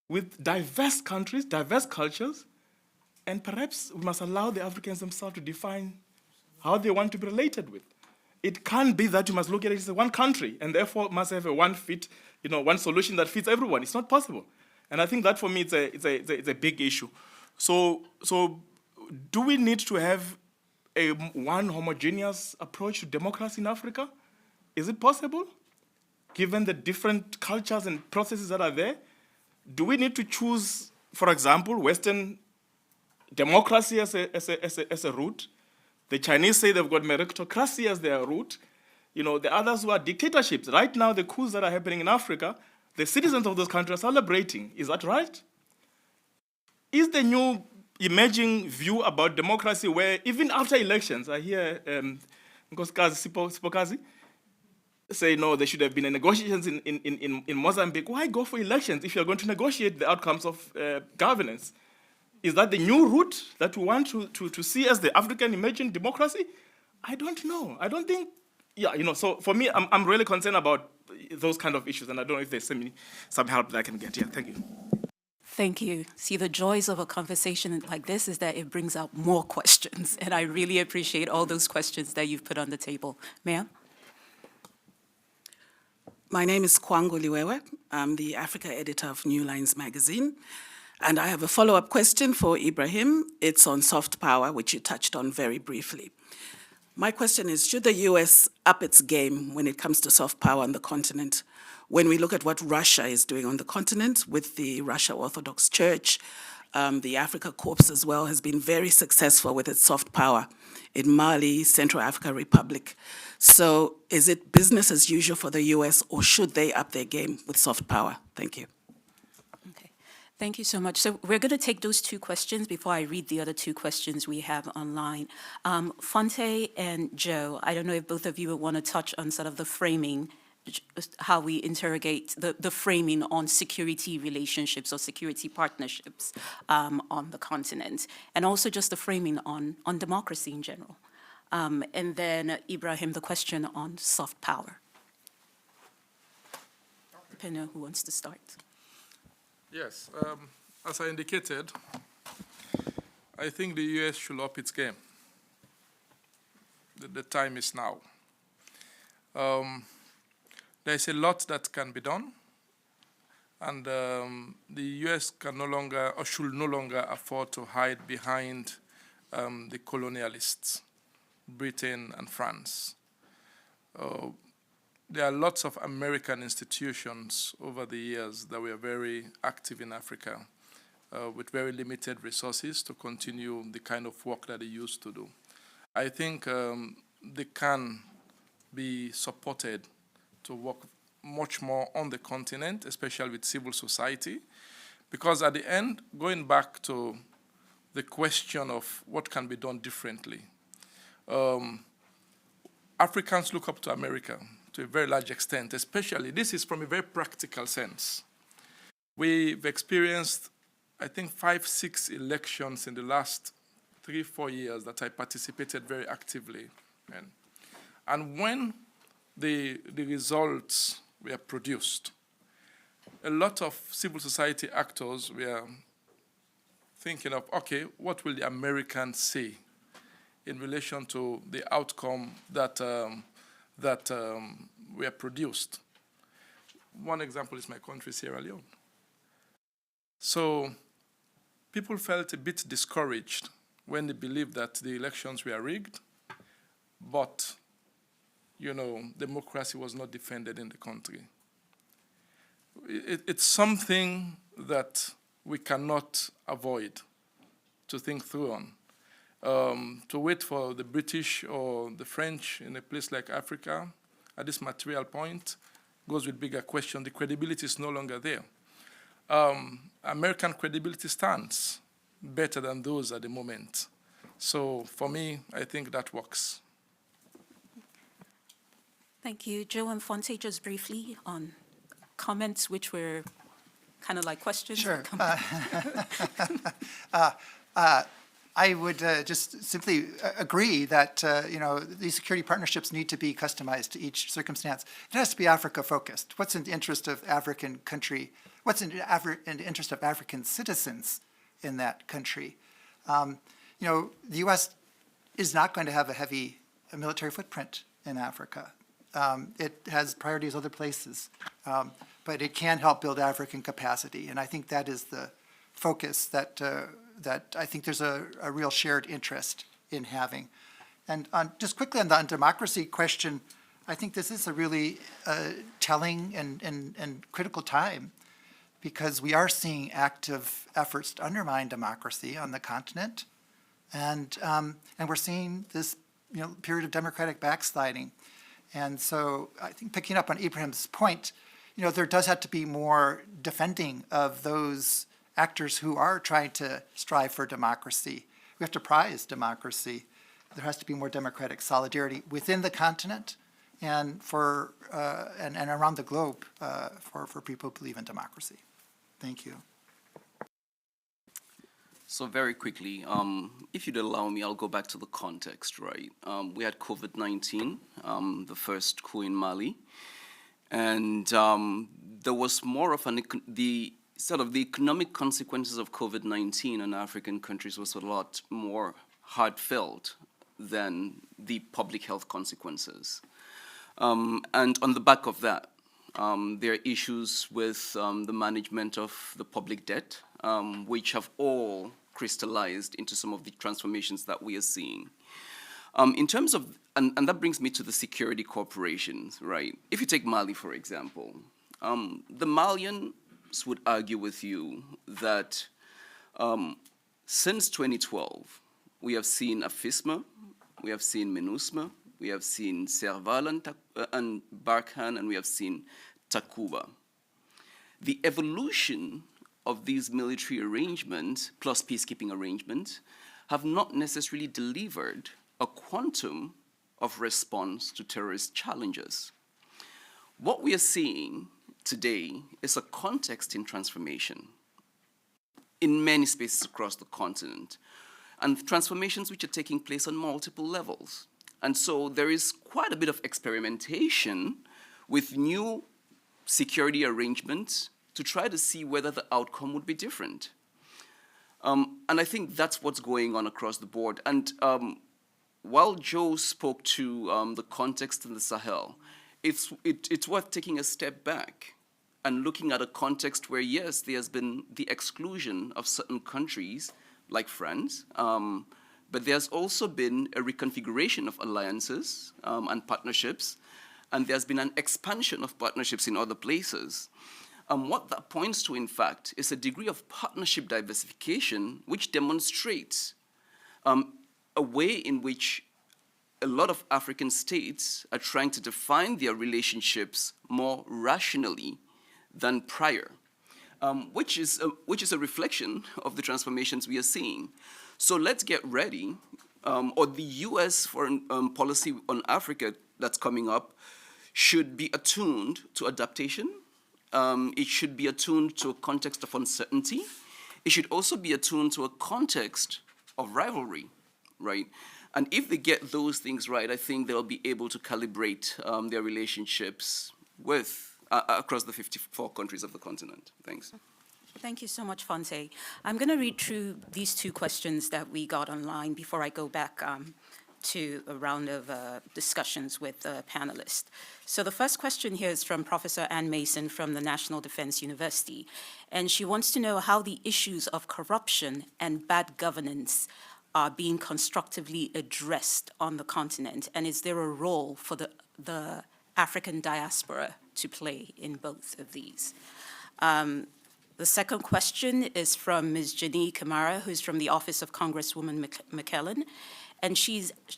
with diverse countries, diverse cultures, and perhaps we must allow the Africans themselves to define how they want to be related with. It can't be that you must look at it as one country and therefore must have a one solution that fits everyone. It's not possible. And I think that for me it's a big issue. So do we need to have a one homogeneous approach to democracy in Africa? Is it possible, given the different cultures and processes that are there? Do we need to choose, for example, Western democracy as a route? The Chinese say they've got meritocracy as their route. You know, the others who are dictatorships. Right now, the coups that are happening in Africa, the citizens of those countries are celebrating. Is that right? Is the new emerging view about democracy where even after elections, I hear Nkosikazi Sipokazi say, no, there should have been negotiations in Mozambique. Why go for elections if you're going to negotiate the outcomes of governance? Is that the new route that we want to see as the African emerging democracy? I don't know. I don't think, yeah, you know, so for me, I'm really concerned about those kind of issues, and I don't know if there's some help that I can get here. Thank you. Thank you. See, the joys of a conversation like this is that it brings out more questions, and I really appreciate all those questions that you've put on the table. Ma'am? My name is Kwangu Liwewe. I'm the Africa editor of New Lines magazine. And I have a follow-up question for Ibrahim. It's on soft power, which you touched on very briefly. My question is, should the US up its game when it comes to soft power on the continent? When we look at what Russia is doing on the continent with the Russia Orthodox Church, the Africa Corps as well has been very successful with its soft power in Mali, Central African Republic. So is it business as usual for the US, or should they up their game with soft power? Thank you. Thank you so much. So we're going to take those two questions before I read the other two questions we have online. Fonte and Joe, I don't know if both of you would want to touch on sort of the framing, how we interrogate the framing on security relationships or security partnerships on the continent, and also just the framing on democracy in general. And then, Ibrahim, the question on soft power. Depending on who wants to start. Yes, as I indicated, I think the US should up its game. The time is now. There's a lot that can be done, and the US can no longer, or should no longer, afford to hide behind the colonialists, Britain and France. There are lots of American institutions over the years that were very active in Africa with very limited resources to continue the kind of work that they used to do. I think they can be supported to work much more on the continent, especially with civil society, because at the end, going back to the question of what can be done differently, Africans look up to America to a very large extent, especially, this is from a very practical sense. We've experienced, I think, 5, 6 elections in the last 3, 4 years that I participated very actively in. And when the results were produced, a lot of civil society actors were thinking of, okay, what will the Americans say in relation to the outcome that were produced? One example is my country, Sierra Leone. So people felt a bit discouraged when they believed that the elections were rigged, but, you know, democracy was not defended in the country. It's something that we cannot avoid to think through on. To wait for the British or the French in a place like Africa at this material point goes with bigger question. The credibility is no longer there. American credibility stands better than those at the moment. So for me, I think that works. Thank you. Joe and Fonte, just briefly on comments which were kind of like questions. Sure. I would just simply agree that you know, these security partnerships need to be customized to each circumstance. It has to be Africa focused. What's in the interest of African country? What's in the interest of African citizens in that country? You know, the U.S. is not going to have a heavy military footprint in Africa. It has priorities other places, but it can help build African capacity, and I think that is the focus that that I think there's a real shared interest in having. And just quickly on the democracy question, I think this is a really telling and critical time, because we are seeing active efforts to undermine democracy on the continent, and we're seeing this, you know, period of democratic backsliding. And so I think, picking up on Ibrahim's point, you know, there does have to be more defending of those actors who are trying to strive for democracy. We have to prize democracy. There has to be more democratic solidarity within the continent and for and around the globe for people who believe in democracy. Thank you. So very quickly, if you'd allow me, I'll go back to the context, right? We had COVID-19, the first coup in Mali, and there was more of the economic consequences of COVID-19 on African countries was a lot more heartfelt than the public health consequences. And on the back of that, there are issues with the management of the public debt, which have all crystallized into some of the transformations that we are seeing. In terms of, and that brings me to the security corporations, right? If you take Mali, for example, the Malians would argue with you that since 2012, we have seen AFISMA, we have seen MINUSMA, we have seen Serval and Barkhane, and we have seen Takuba. The evolution of these military arrangements, plus peacekeeping arrangements, have not necessarily delivered a quantum of response to terrorist challenges. What we are seeing today is a context in transformation in many spaces across the continent, and transformations which are taking place on multiple levels. And so there is quite a bit of experimentation with new security arrangements to try to see whether the outcome would be different. And I think that's what's going on across the board. And while Joe spoke to the context in the Sahel, it's worth taking a step back and looking at a context where, yes, there's been the exclusion of certain countries, like France, but there's also been a reconfiguration of alliances and partnerships, and there's been an expansion of partnerships in other places. What that points to, in fact, is a degree of partnership diversification which demonstrates a way in which a lot of African states are trying to define their relationships more rationally than prior, which is a reflection of the transformations we are seeing. So let's get ready, or the US foreign policy on Africa that's coming up should be attuned to adaptation. It should be attuned to a context of uncertainty. It should also be attuned to a context of rivalry, right? And if they get those things right, I think they'll be able to calibrate their relationships with across the 54 countries of the continent. Thanks. Thank you so much, Fonse. I'm going to read through these two questions that we got online before I go back to a round of discussions with the panelists. So the first question here is from Professor Ann Mason from the National Defense University, and she wants to know how the issues of corruption and bad governance are being constructively addressed on the continent, and is there a role for the African diaspora to play in both of these? The second question is from Ms. Janie Kamara, who's from the Office of Congresswoman McKellen. And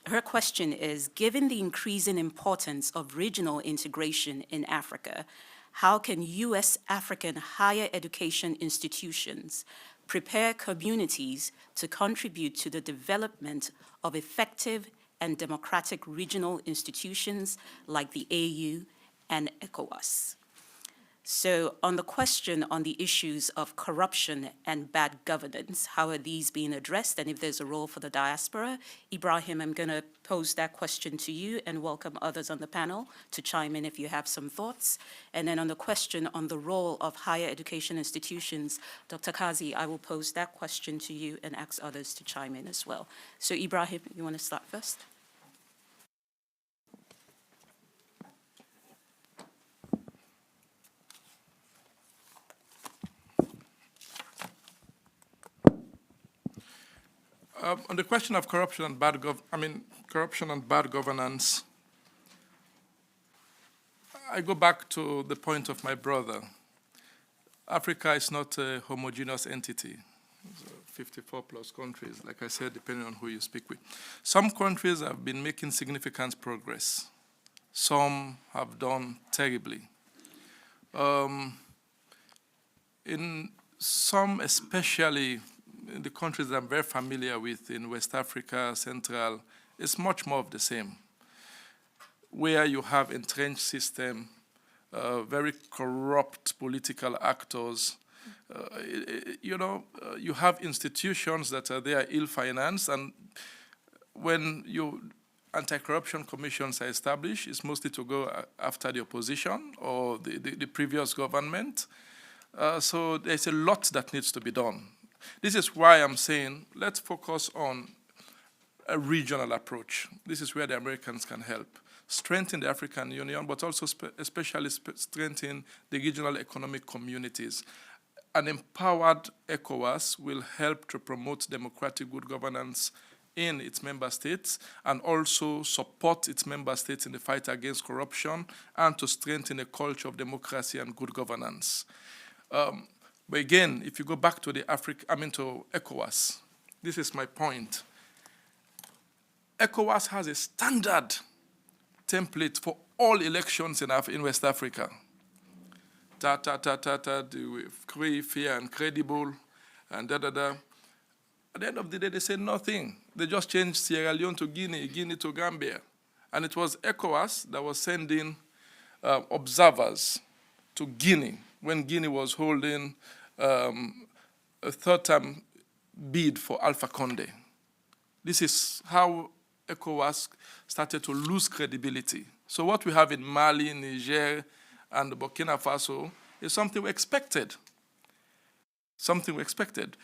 her question is, given the increasing importance of regional integration in Africa, how can U.S. African higher education institutions prepare communities to contribute to the development of effective and democratic regional institutions like the AU and ECOWAS? So on the question on the issues of corruption and bad governance, how are these being addressed, and if there's a role for the diaspora? Ibrahim, I'm going to pose that question to you and welcome others on the panel to chime in if you have some thoughts. And then on the question on the role of higher education institutions, Dr. Kazi, I will pose that question to you and ask others to chime in as well. So Ibrahim, you want to start first? On the question of corruption and bad governance, I go back to the point of my brother. Africa is not a homogeneous entity. 54 plus countries, like I said, depending on who you speak with. Some countries have been making significant progress. Some have done terribly. In some, especially in the countries that I'm very familiar with in West Africa, Central, it's much more of the same, where you have entrenched system, very corrupt political actors. You have institutions that are there ill-financed, and when anti-corruption commissions are established, it's mostly to go after the opposition or the previous government. So there's a lot that needs to be done. This is why I'm saying let's focus on a regional approach. This is where the Americans can help. Strengthen the African Union, but also especially strengthen the regional economic communities. An empowered ECOWAS will help to promote democratic good governance in its member states and also support its member states in the fight against corruption and to strengthen a culture of democracy and good governance. But again, if you go back to to ECOWAS, this is my point. ECOWAS has a standard template for all elections in West Africa. Free, fair, and credible, and da-da-da. At the end of the day, they said nothing. They just changed Sierra Leone to Guinea, Guinea to Gambia. And it was ECOWAS that was sending observers to Guinea when Guinea was holding a third-term bid for Alpha Conde. This is how ECOWAS started to lose credibility. So what we have in Mali, Niger, and Burkina Faso is something we expected. Something we expected.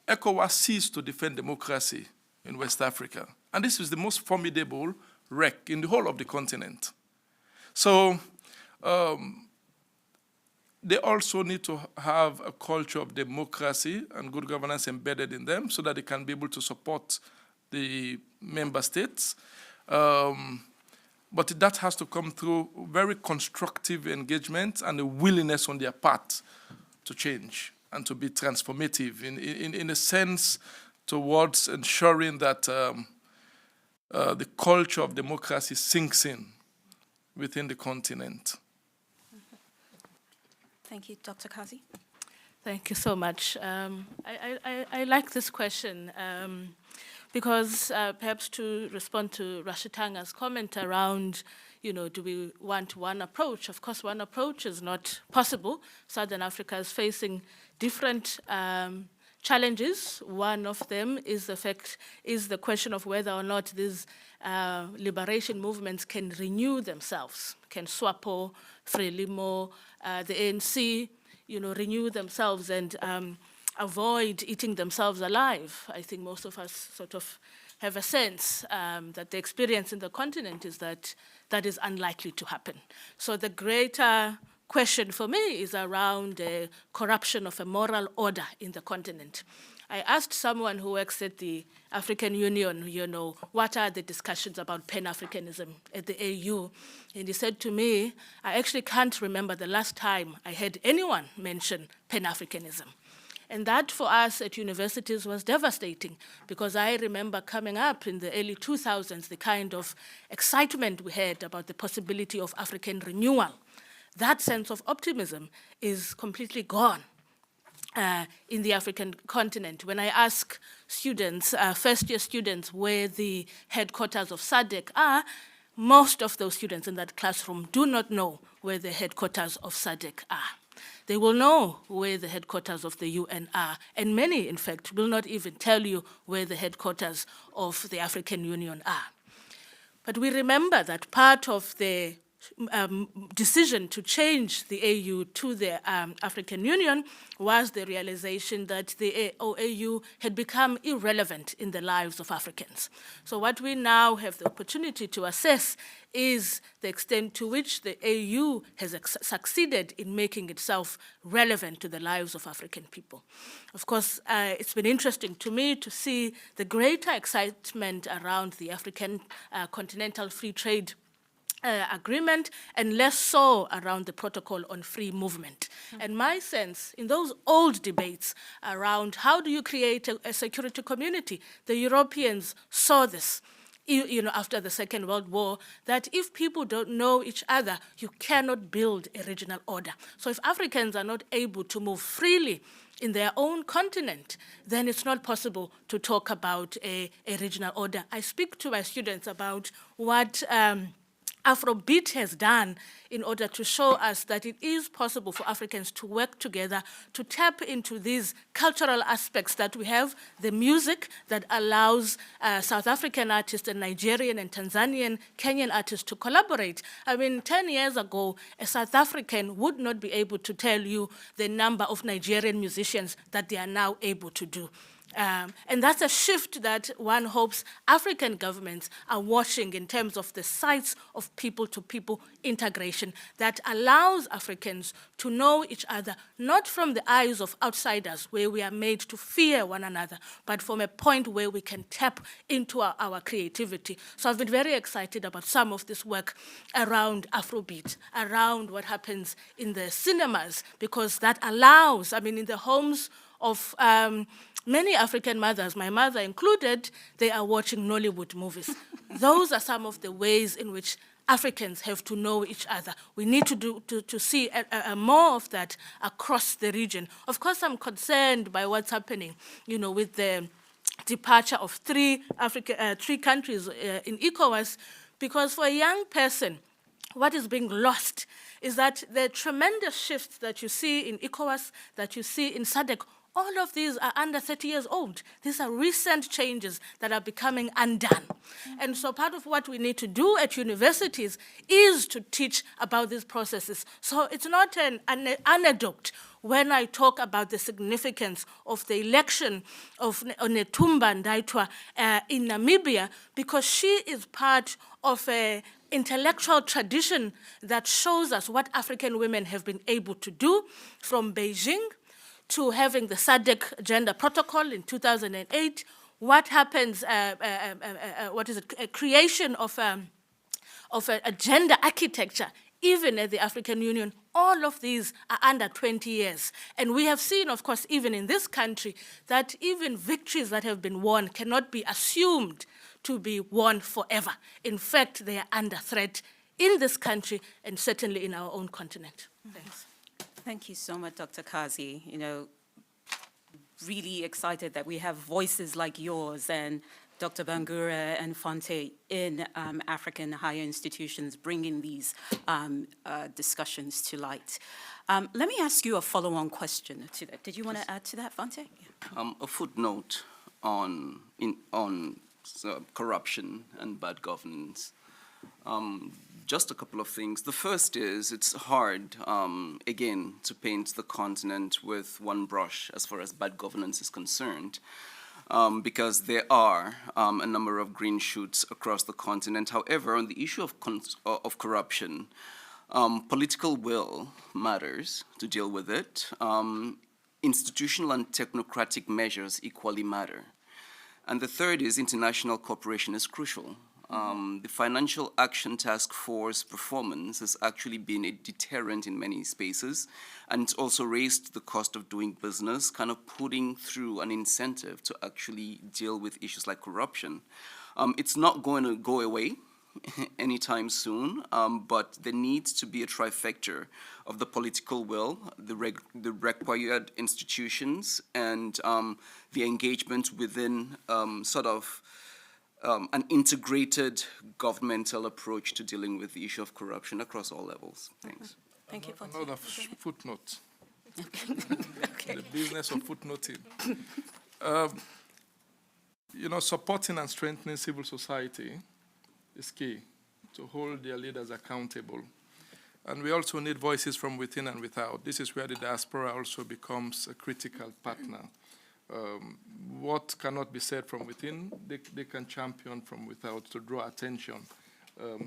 ECOWAS ceased to defend democracy in West Africa. And this is the most formidable wreck in the whole of the continent. So they also need to have a culture of democracy and good governance embedded in them so that they can be able to support the member states. But that has to come through very constructive engagement and a willingness on their part to change and to be transformative in a sense towards ensuring that the culture of democracy sinks in within the continent. Thank you. Dr. Kazi? Thank you so much. I like this question because perhaps to respond to Rashitanga's comment around, do we want one approach? Of course, one approach is not possible. Southern Africa is facing different challenges. One of them is the question of whether or not these liberation movements can renew themselves. Can SWAPO, Frelimo, the ANC, renew themselves and avoid eating themselves alive. I think most of us sort of have a sense that the experience in the continent is that that is unlikely to happen. So the greater question for me is around the corruption of a moral order in the continent. I asked someone who works at the African Union, what are the discussions about Pan-Africanism at the AU? And he said to me, I actually can't remember the last time I heard anyone mention Pan-Africanism. And that for us at universities was devastating because I remember coming up in the early 2000s, the kind of excitement we had about the possibility of African renewal. That sense of optimism is completely gone in the African continent. When I ask students, first-year students, where the headquarters of SADC are, most of those students in that classroom do not know where the headquarters of SADC are. They will know where the headquarters of the UN are, and many, in fact, will not even tell you where the headquarters of the African Union are. But we remember that part of the decision to change the AU to the African Union was the realization that the AU had become irrelevant in the lives of Africans. So what we now have the opportunity to assess is the extent to which the AU has succeeded in making itself relevant to the lives of African people. Of course, it's been interesting to me to see the greater excitement around the African Continental Free Trade Agreement and less so around the protocol on free movement. And my sense in those old debates around how do you create a security community, the Europeans saw this after the Second World War, that if people don't know each other, you cannot build a regional order. So if Africans are not able to move freely in their own continent, then it's not possible to talk about a regional order. I speak to my students about what Afrobeat has done in order to show us that it is possible for Africans to work together, to tap into these cultural aspects that we have, the music that allows South African artists and Nigerian and Tanzanian, Kenyan artists to collaborate. I mean, 10 years ago, a South African would not be able to tell you the number of Nigerian musicians that they are now able to do. And that's a shift that one hopes African governments are watching in terms of the sites of people-to-people integration that allows Africans to know each other, not from the eyes of outsiders where we are made to fear one another, but from a point where we can tap into our creativity. So I've been very excited about some of this work around Afrobeat, around what happens in the cinemas, because that allows, in the homes of many African mothers, my mother included, they are watching Nollywood movies. Those are some of the ways in which Africans have to know each other. We need to see more of that across the region. Of course, I'm concerned by what's happening, with the departure of three countries in ECOWAS, because for a young person, what is being lost is that the tremendous shifts that you see in ECOWAS, that you see in SADC, all of these are under 30 years old. These are recent changes that are becoming undone. And so part of what we need to do at universities is to teach about these processes. So it's not an anecdote when I talk about the significance of the election of Netumbo Ndaitwah in Namibia, because she is part of a intellectual tradition that shows us what African women have been able to do, from Beijing to having the SADC Gender Protocol in 2008, what happens, a creation of a gender architecture, even at the African Union. All of these are under 20 years. And we have seen, of course, even in this country, that even victories that have been won cannot be assumed to be won forever. In fact, they are under threat in this country and certainly in our own continent. Thanks. Thank you so much, Dr. Kazi. You know, really excited that we have voices like yours and Dr. Bangura and Fonte in African higher institutions bringing these discussions to light. Let me ask you a follow-on question to that. Did you want to add to that, Fonte? Yeah. A footnote on corruption and bad governance. Just a couple of things. The first is it's hard, again, to paint the continent with one brush as far as bad governance is concerned, because there are a number of green shoots across the continent. However, on the issue of corruption, political will matters to deal with it. Institutional and technocratic measures equally matter. And the third is international cooperation is crucial. The Financial Action Task Force performance has actually been a deterrent in many spaces, and it's also raised the cost of doing business, kind of putting through an incentive to actually deal with issues like corruption. It's not going to go away anytime soon, but there needs to be a trifecta of the political will, the required institutions, and the engagement within an integrated governmental approach to dealing with the issue of corruption across all levels. Thanks. Thank you, Fonte. Another footnote. Okay. The business of footnoting. You know, supporting and strengthening civil society is key to hold their leaders accountable. And we also need voices from within and without. This is where the diaspora also becomes a critical partner. What cannot be said from within, they can champion from without to draw attention,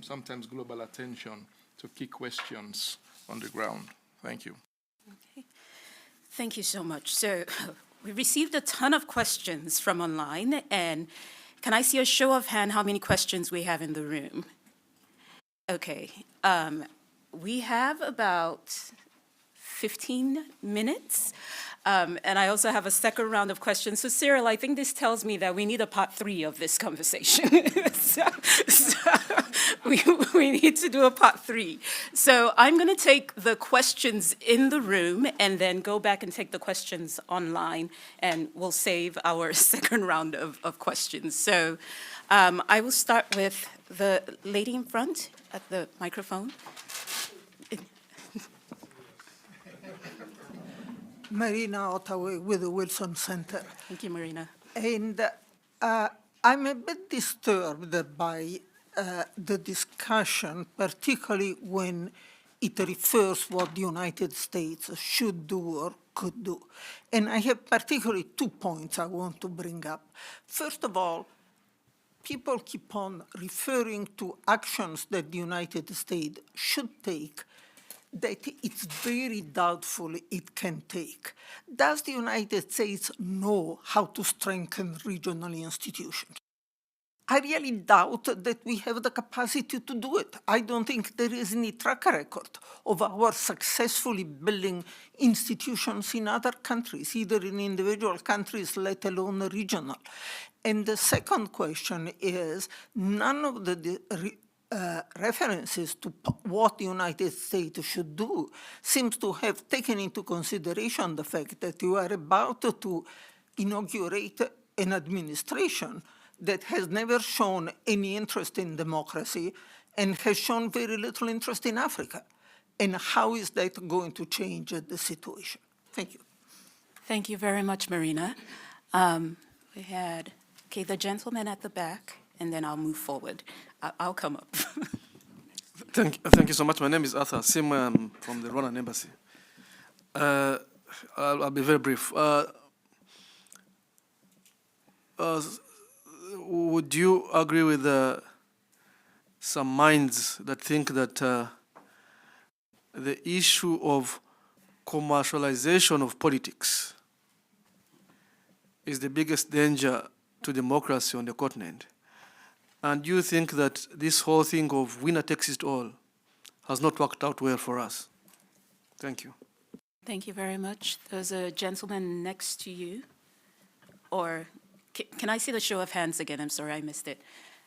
sometimes global attention, to key questions on the ground. Thank you. Okay. Thank you so much. So we received a ton of questions from online, and can I see a show of hand how many questions we have in the room? Okay. We have about 15 minutes. And I also have a second round of questions. So Cyril, I think this tells me that we need a part 3 of this conversation. so we need to do a part 3. So I'm going to take the questions in the room and then go back and take the questions online, and we'll save our second round of questions. So I will start with the lady in front at the microphone. Marina Ottaway with the Wilson Center. Thank you, Marina. And I'm a bit disturbed by the discussion, particularly when it refers what the United States should do or could do. And I have particularly 2 points I want to bring up. First of all, people keep on referring to actions that the United States should take that it's very doubtful it can take. Does the United States know how to strengthen regional institutions? I really doubt that we have the capacity to do it. I don't think there is any track record of our successfully building institutions in other countries, either in individual countries, let alone regional. And the second question is, none of the references to what the United States should do seems to have taken into consideration the fact that you are about to inaugurate an administration that has never shown any interest in democracy and has shown very little interest in Africa. And how is that going to change the situation? Thank you. Thank you very much, Marina. We had, the gentleman at the back, and then I'll move forward. I'll come up. Thank you so much. My name is Arthur Sim. I'm from the Rwandan Embassy. I'll be very brief. Would you agree with some minds that think that the issue of commercialization of politics is the biggest danger to democracy on the continent. And you think that this whole thing of winner takes it all has not worked out well for us? Thank you. Thank you very much. There's a gentleman next to you. Or can I see the show of hands again? I'm sorry, I missed it.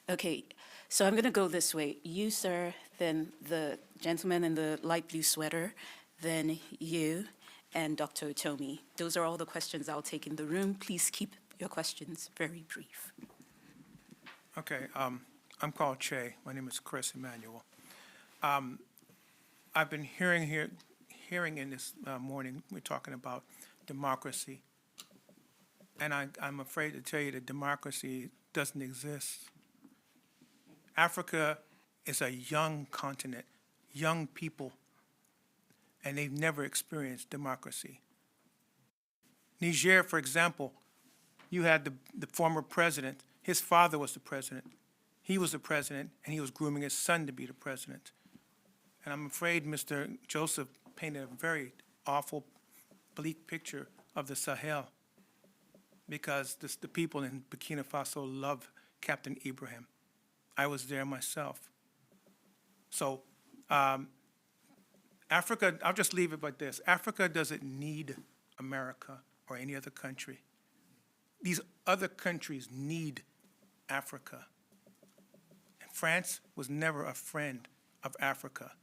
Okay, so I'm going to go this way. You, sir, then the gentleman in the light blue sweater, then you, and Dr. Otomi. Those are all the questions I'll take in the room. Please keep your questions very brief. Okay, I'm called Che. My name is Chris Emmanuel. I've been hearing in this morning, we're talking about democracy. And I'm afraid to tell you that democracy doesn't exist. Africa is a young continent, young people, and they've never experienced democracy. Niger, for example, you had the former president. His father was the president. He was the president, and he was grooming his son to be the president. And I'm afraid Mr. Joseph painted a very awful, bleak picture of the Sahel, because the people in Burkina Faso love Captain Ibrahim. I was there myself. So Africa, I'll just leave it like this. Africa doesn't need America or any other country. These other countries need Africa. And France was never a friend of Africa.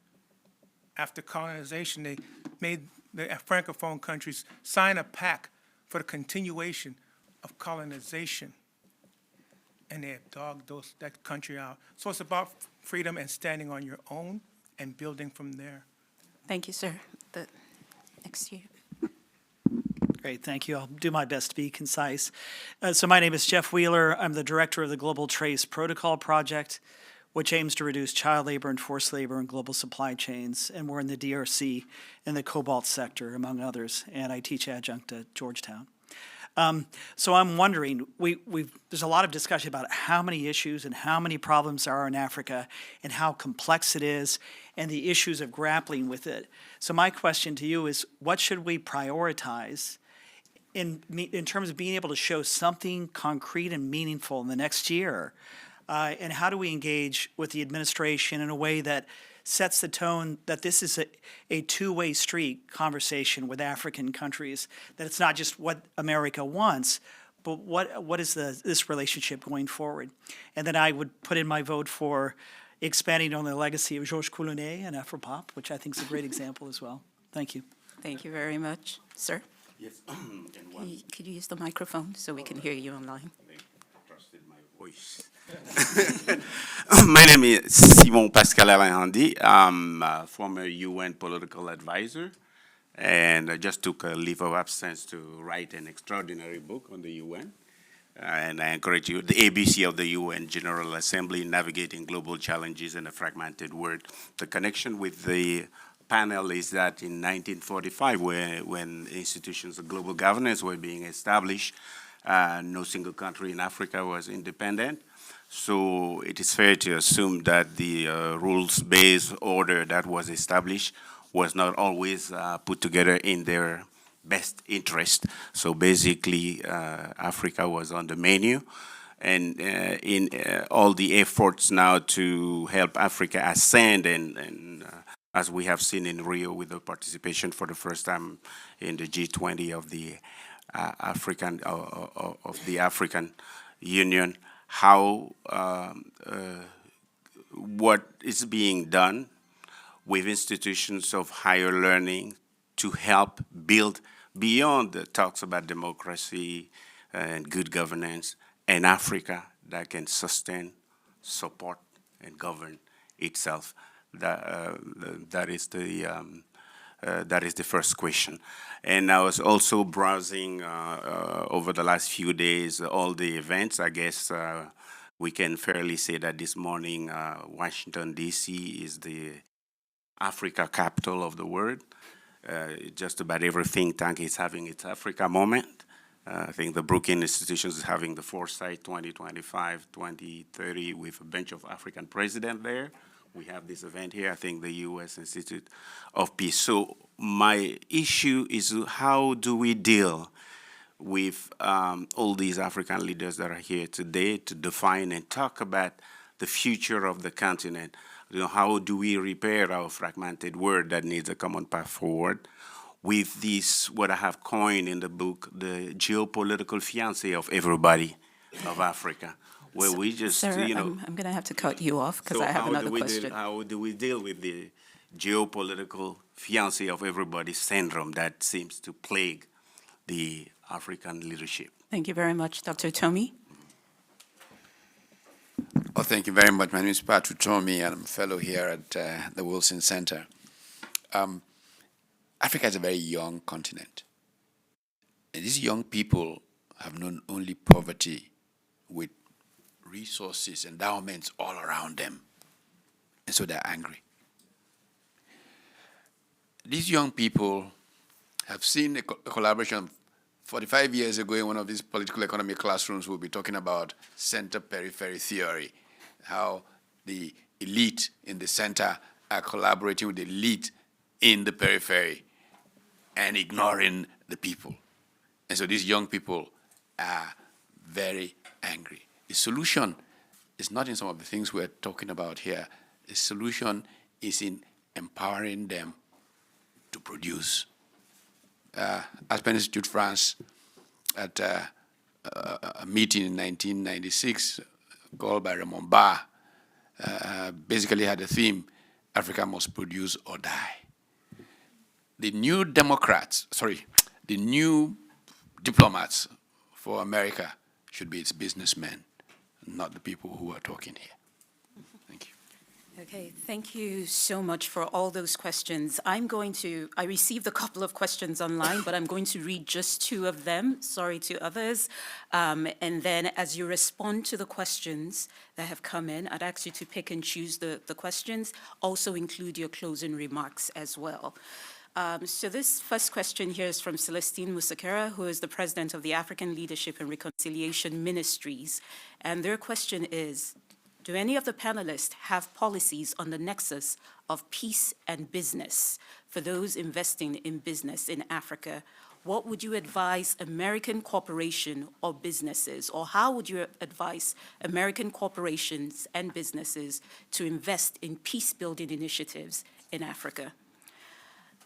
After colonization, they made the Francophone countries sign a pact for the continuation of colonization, and they have dogged that country out. So it's about freedom and standing on your own and building from there. Thank you, sir. The next to you. Great, thank you. I'll do my best to be concise. So my name is Jeff Wheeler. I'm the director of the Global Trace Protocol Project, which aims to reduce child labor and forced labor in global supply chains. And we're in the DRC in the cobalt sector, among others. And I teach adjunct at Georgetown. So I'm wondering, there's a lot of discussion about how many issues and how many problems there are in Africa and how complex it is and the issues of grappling with it. So my question to you is, what should we prioritize in terms of being able to show something concrete and meaningful in the next year? And how do we engage with the administration in a way that sets the tone that this is a two-way street conversation with African countries, that it's not just what America wants, but what is this relationship going forward? And then I would put in my vote for expanding on the legacy of Georges Coulonnet and Afropop, which I think is a great example as well. Thank you. Thank you very much. Sir? Yes. Could you use the microphone so we can hear you online? They trusted my voice. My name is Simon Pascal Arandi. I'm a former UN political advisor, and I just took a leave of absence to write an extraordinary book on the UN. And I encourage you, the ABC of the UN General Assembly, Navigating Global Challenges in a Fragmented World. The connection with the panel is that in 1945, when institutions of global governance were being established, no single country in Africa was independent. So it is fair to assume that the rules-based order that was established was not always put together in their best interest. So basically, Africa was on the menu. And in all the efforts now to help Africa ascend, and as we have seen in Rio with the participation for the first time in the G20 of the African Union, how what is being done with institutions of higher learning to help build beyond the talks about democracy and good governance, an Africa that can sustain, support, and govern itself. That is the first question. And I was also browsing over the last few days all the events. I guess we can fairly say that this morning Washington, D.C. is the Africa capital of the world. Just about every think tank is having its Africa moment. I think the Brookings Institution is having the foresight 2025, 2030 with a bunch of African presidents there. We have this event here, I think the U.S. Institute of Peace. So my issue is how do we deal with all these African leaders that are here today to define and talk about the future of the continent? You know, how do we repair our fragmented world that needs a common path forward with this, what I have coined in the book, the geopolitical fiancé of everybody of Africa, where we just, Sir, you know. I'm going to have to cut you off because I have another question. How do we deal with the geopolitical fiancé of everybody syndrome that seems to plague the African leadership? Thank you very much. Dr. Tomey? Oh, thank you very much. My name is Patrick Tomey, and I'm a fellow here at the Wilson Center. Africa is a very young continent. And these young people have known only poverty with resources, endowments all around them. And so they're angry. These young people have seen a collaboration 45 years ago in one of these political economy classrooms. We'll be talking about center-periphery theory, how the elite in the center are collaborating with the elite in the periphery and ignoring the people. And so these young people are very angry. The solution is not in some of the things we're talking about here. The solution is in empowering them to produce. Aspen Institute France, at a meeting in 1996 called by Raymond Barre, basically had a theme, Africa must produce or die. The new the new diplomats for America should be its businessmen, not the people who are talking here. Thank you. Okay, thank you so much for all those questions. I received a couple of questions online, but I'm going to read just two of them, sorry to others. And then as you respond to the questions that have come in, I'd ask you to pick and choose the questions, also include your closing remarks as well. So this first question here is from Celestine Musakera, who is the president of the African Leadership and Reconciliation Ministries. And their question is, do any of the panelists have policies on the nexus of peace and business for those investing in business in Africa? What would you advise American corporations or businesses, or how would you advise American corporations and businesses to invest in peace-building initiatives in Africa?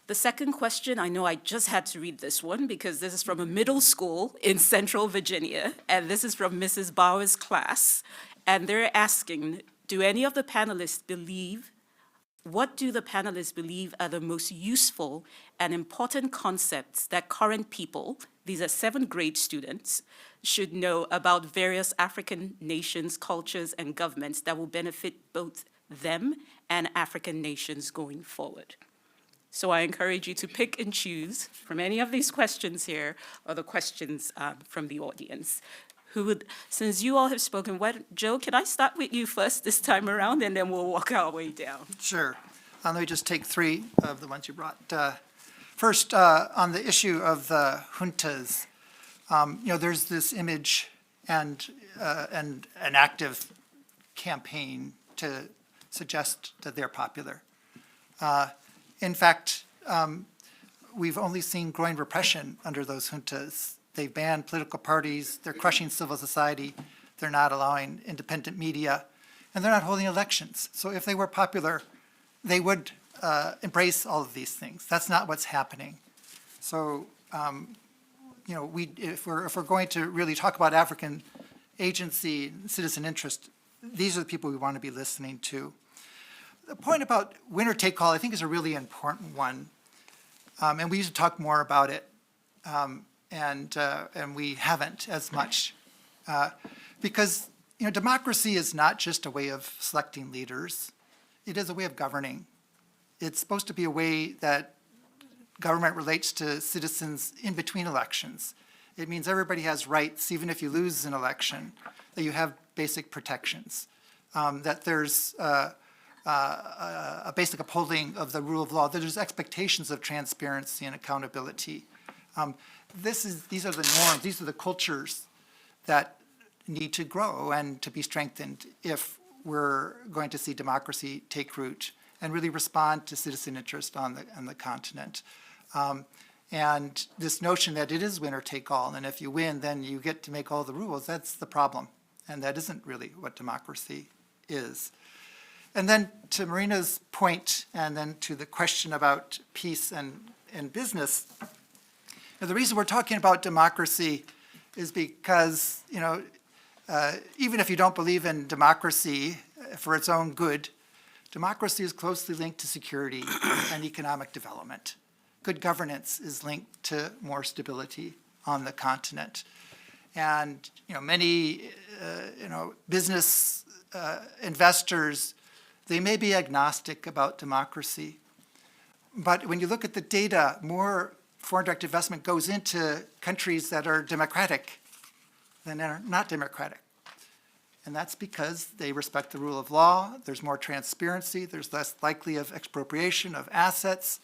The second question, I know I just had to read this one because this is from a middle school in Central Virginia, and this is from Mrs. Bauer's class. And they're asking, do any of the panelists believe, what do the panelists believe are the most useful and important concepts that current people, these are 7th grade students, should know about various African nations, cultures, and governments that will benefit both them and African nations going forward? So I encourage you to pick and choose from any of these questions here or the questions from the audience. Who would, since you all have spoken, Joe, can I start with you first this time around, and then we'll walk our way down? Sure. Let me just take 3 of the ones you brought. First, on the issue of the juntas, there's this image and an active campaign to suggest that they're popular. In fact, we've only seen growing repression under those juntas. They've banned political parties, they're crushing civil society, they're not allowing independent media, and they're not holding elections. So if they were popular, they would embrace all of these things. That's not what's happening. So, if we're going to really talk about African agency, citizen interest, these are the people we want to be listening to. The point about winner take all, I think, is a really important one, and we used to talk more about it. And we haven't as much, because democracy is not just a way of selecting leaders; it is a way of governing. It's supposed to be a way that government relates to citizens in between elections. It means everybody has rights, even if you lose an election, that you have basic protections, that there's a basic upholding of the rule of law, that there's expectations of transparency and accountability. These are the norms, these are the cultures that need to grow and to be strengthened if we're going to see democracy take root and really respond to citizen interest on the continent. And this notion that it is winner take all, and if you win, then you get to make all the rules, that's the problem. And that isn't really what democracy is. And then to Marina's point, and then to the question about peace and business, the reason we're talking about democracy is because, even if you don't believe in democracy for its own good, democracy is closely linked to security and economic development. Good governance is linked to more stability on the continent. And many business investors, they may be agnostic about democracy, but when you look at the data, more foreign direct investment goes into countries that are democratic than are not democratic. And that's because they respect the rule of law, there's more transparency, there's less likely of expropriation of assets,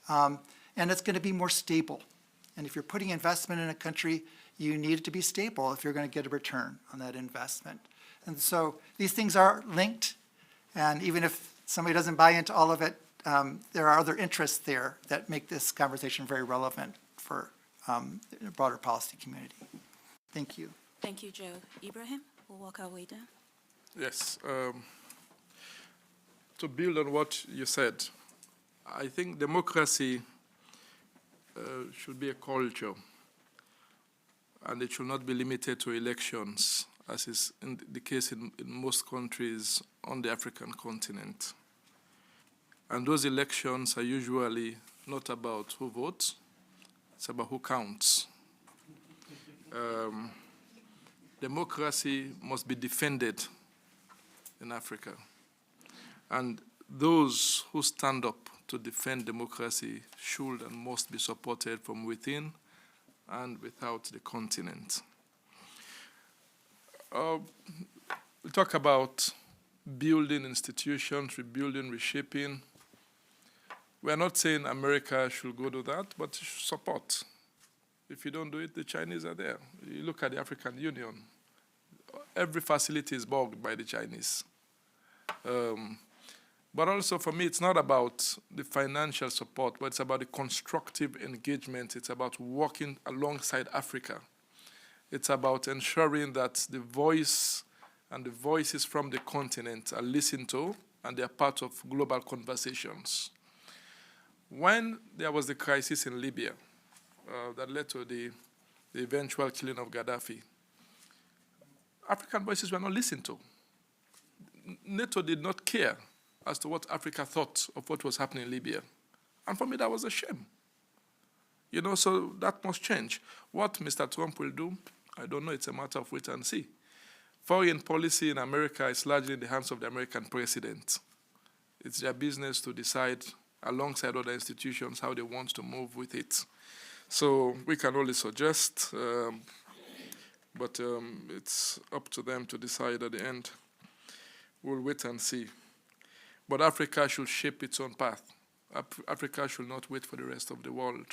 and it's going to be more stable. And if you're putting investment in a country, you need it to be stable if you're going to get a return on that investment. And so these things are linked, and even if somebody doesn't buy into all of it, there are other interests there that make this conversation very relevant for the broader policy community. Thank you. Thank you, Joe. Ibrahim, we'll walk our way down. Yes. To build on what you said, I think democracy should be a culture, and it should not be limited to elections, as is the case in most countries on the African continent. And those elections are usually not about who votes, it's about who counts. Democracy must be defended in Africa. And those who stand up to defend democracy should and must be supported from within and without the continent. We talk about building institutions, rebuilding, reshaping. We are not saying America should go do that, but support. If you don't do it, the Chinese are there. You look at the African Union. Every facility is bogged by the Chinese. But also for me, it's not about the financial support, but it's about the constructive engagement. It's about working alongside Africa. It's about ensuring that the voice and the voices from the continent are listened to and they are part of global conversations. When there was the crisis in Libya that led to the eventual killing of Gaddafi, African voices were not listened to. NATO did not care as to what Africa thought of what was happening in Libya. And for me, that was a shame. So that must change. What Mr. Trump will do, I don't know. It's a matter of wait and see. Foreign policy in America is largely in the hands of the American president. It's their business to decide, alongside other institutions, how they want to move with it. So we can only suggest, but it's up to them to decide at the end. We'll wait and see. But Africa should shape its own path. Africa should not wait for the rest of the world.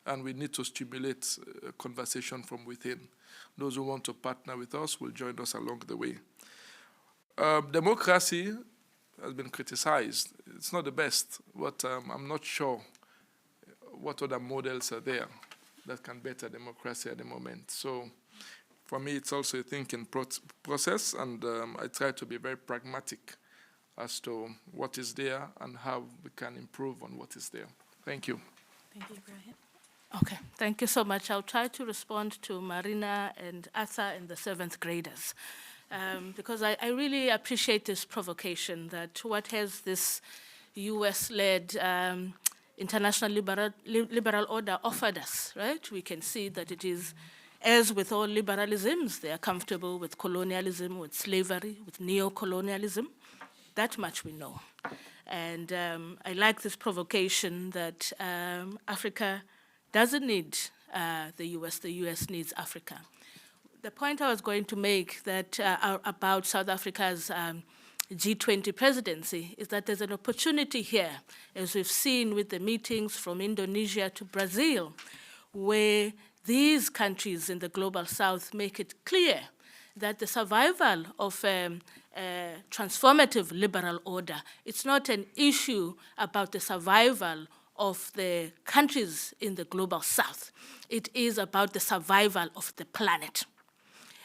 And we need to stimulate a conversation from within. Those who want to partner with us will join us along the way. Democracy has been criticized. It's not the best, but I'm not sure what other models are there that can better democracy at the moment. So for me, it's also a thinking process, and I try to be very pragmatic as to what is there and how we can improve on what is there. Thank you. Thank you, Ibrahim. Okay, thank you so much. I'll try to respond to Marina and Asa and the 7th graders, because I really appreciate this provocation that what has this US-led international liberal order offered us, right? We can see that it is, as with all liberalisms, they are comfortable with colonialism, with slavery, with neo-colonialism. That much we know. And I like this provocation that Africa doesn't need the US needs Africa. The point I was going to make that about South Africa's G20 presidency is that there's an opportunity here, as we've seen with the meetings from Indonesia to Brazil, where these countries in the global south make it clear that the survival of a transformative liberal order, it's not an issue about the survival of the countries in the global south. It is about the survival of the planet.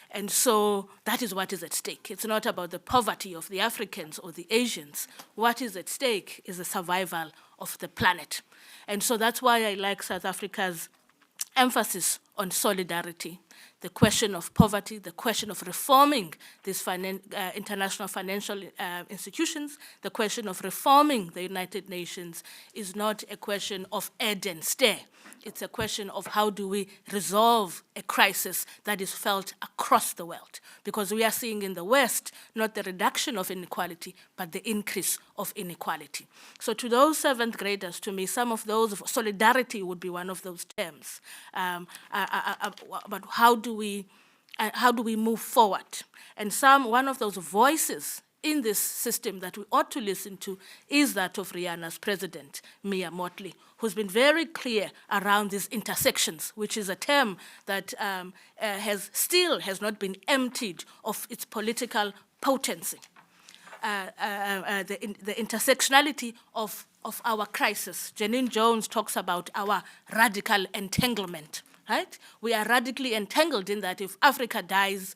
And so that is what is at stake. It's not about the poverty of the Africans or the Asians. What is at stake is the survival of the planet. And so that's why I like South Africa's emphasis on solidarity, the question of poverty, the question of reforming these international financial institutions, the question of reforming the United Nations is not a question of add and stare. It's a question of how do we resolve a crisis that is felt across the world. Because we are seeing in the West not the reduction of inequality, but the increase of inequality. So to those seventh graders, to me, some of those, solidarity would be one of those terms. But how do we move forward? And one of those voices in this system that we ought to listen to is that of Rihanna's president, Mia Mottley, who's been very clear around these intersections, which is a term that has not been emptied of its political potency. The intersectionality of our crisis. Janine Jones talks about our radical entanglement, right? We are radically entangled in that if Africa dies,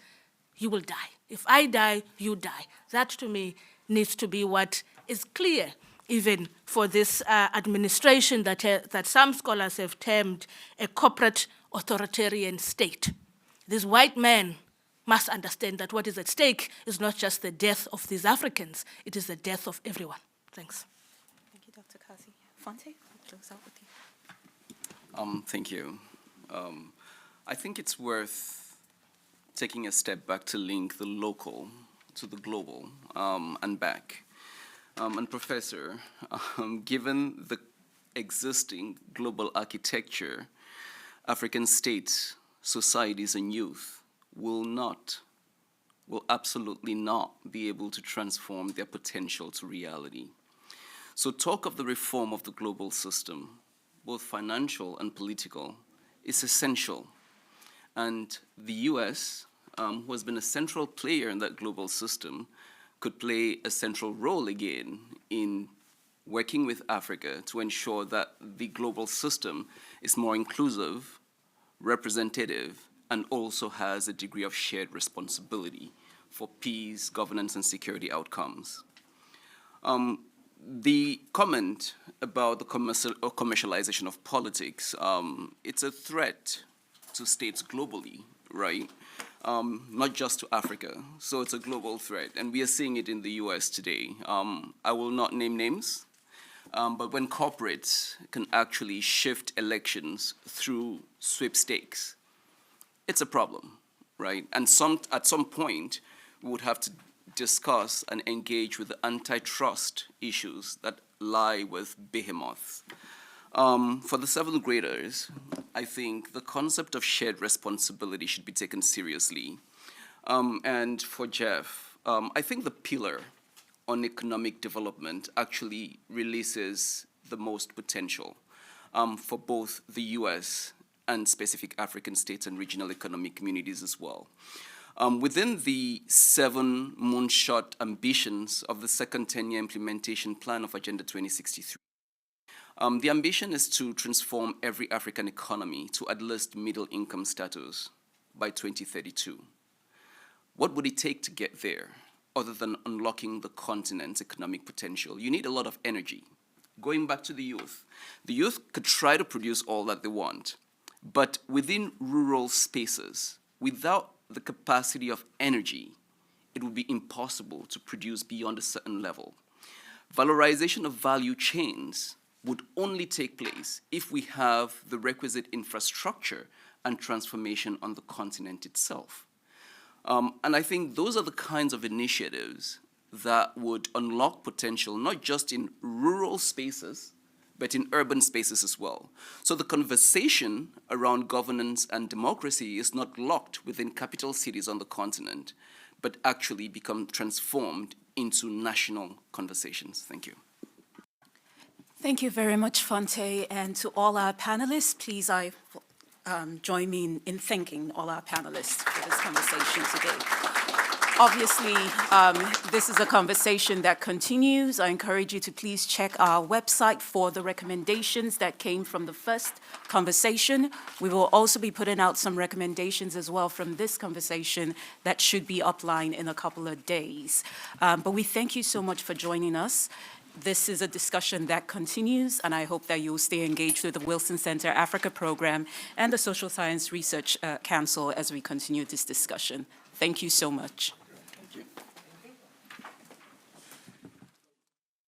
you will die. If I die, you die. That, to me, needs to be what is clear, even for this administration that some scholars have termed a corporate authoritarian state. These white men must understand that what is at stake is not just the death of these Africans, it is the death of everyone. Thanks. Thank you, Dr. Kazi. Fonte, I'll close out with you. Thank you. I think it's worth taking a step back to link the local to the global and back. And Professor, given the existing global architecture, African states, societies, and youth will absolutely not be able to transform their potential to reality. So talk of the reform of the global system, both financial and political, is essential. And the US, who has been a central player in that global system, could play a central role again in working with Africa to ensure that the global system is more inclusive, representative, and also has a degree of shared responsibility for peace, governance, and security outcomes. The comment about the commercialization of politics, it's a threat to states globally, right? Not just to Africa. So it's a global threat, and we are seeing it in the US today. I will not name names, but when corporates can actually shift elections through sweepstakes, it's a problem, right? And at some point, we would have to discuss and engage with the antitrust issues that lie with behemoths. For the seventh graders, I think the concept of shared responsibility should be taken seriously. And for Jeff, I think the pillar on economic development actually releases the most potential for both the US and specific African states and regional economic communities as well. Within the 7 moonshot ambitions of the second 10-year implementation plan of Agenda 2063, the ambition is to transform every African economy to at least middle income status by 2032. What would it take to get there, other than unlocking the continent's economic potential? You need a lot of energy. Going back to the youth could try to produce all that they want, but within rural spaces, without the capacity of energy, it would be impossible to produce beyond a certain level. Valorization of value chains would only take place if we have the requisite infrastructure and transformation on the continent itself. And I think those are the kinds of initiatives that would unlock potential, not just in rural spaces, but in urban spaces as well. So the conversation around governance and democracy is not locked within capital cities on the continent, but actually become transformed into national conversations. Thank you. Thank you very much, Fonte. And to all our panelists, please, I join me in thanking all our panelists for this conversation today. Obviously, this is a conversation that continues. I encourage you to please check our website for the recommendations that came from the first conversation. We will also be putting out some recommendations as well from this conversation that should be upline in a couple of days. But we thank you so much for joining us. This is a discussion that continues, and I hope that you'll stay engaged with the Wilson Center Africa Program and the Social Science Research Council as we continue this discussion. Thank you so much.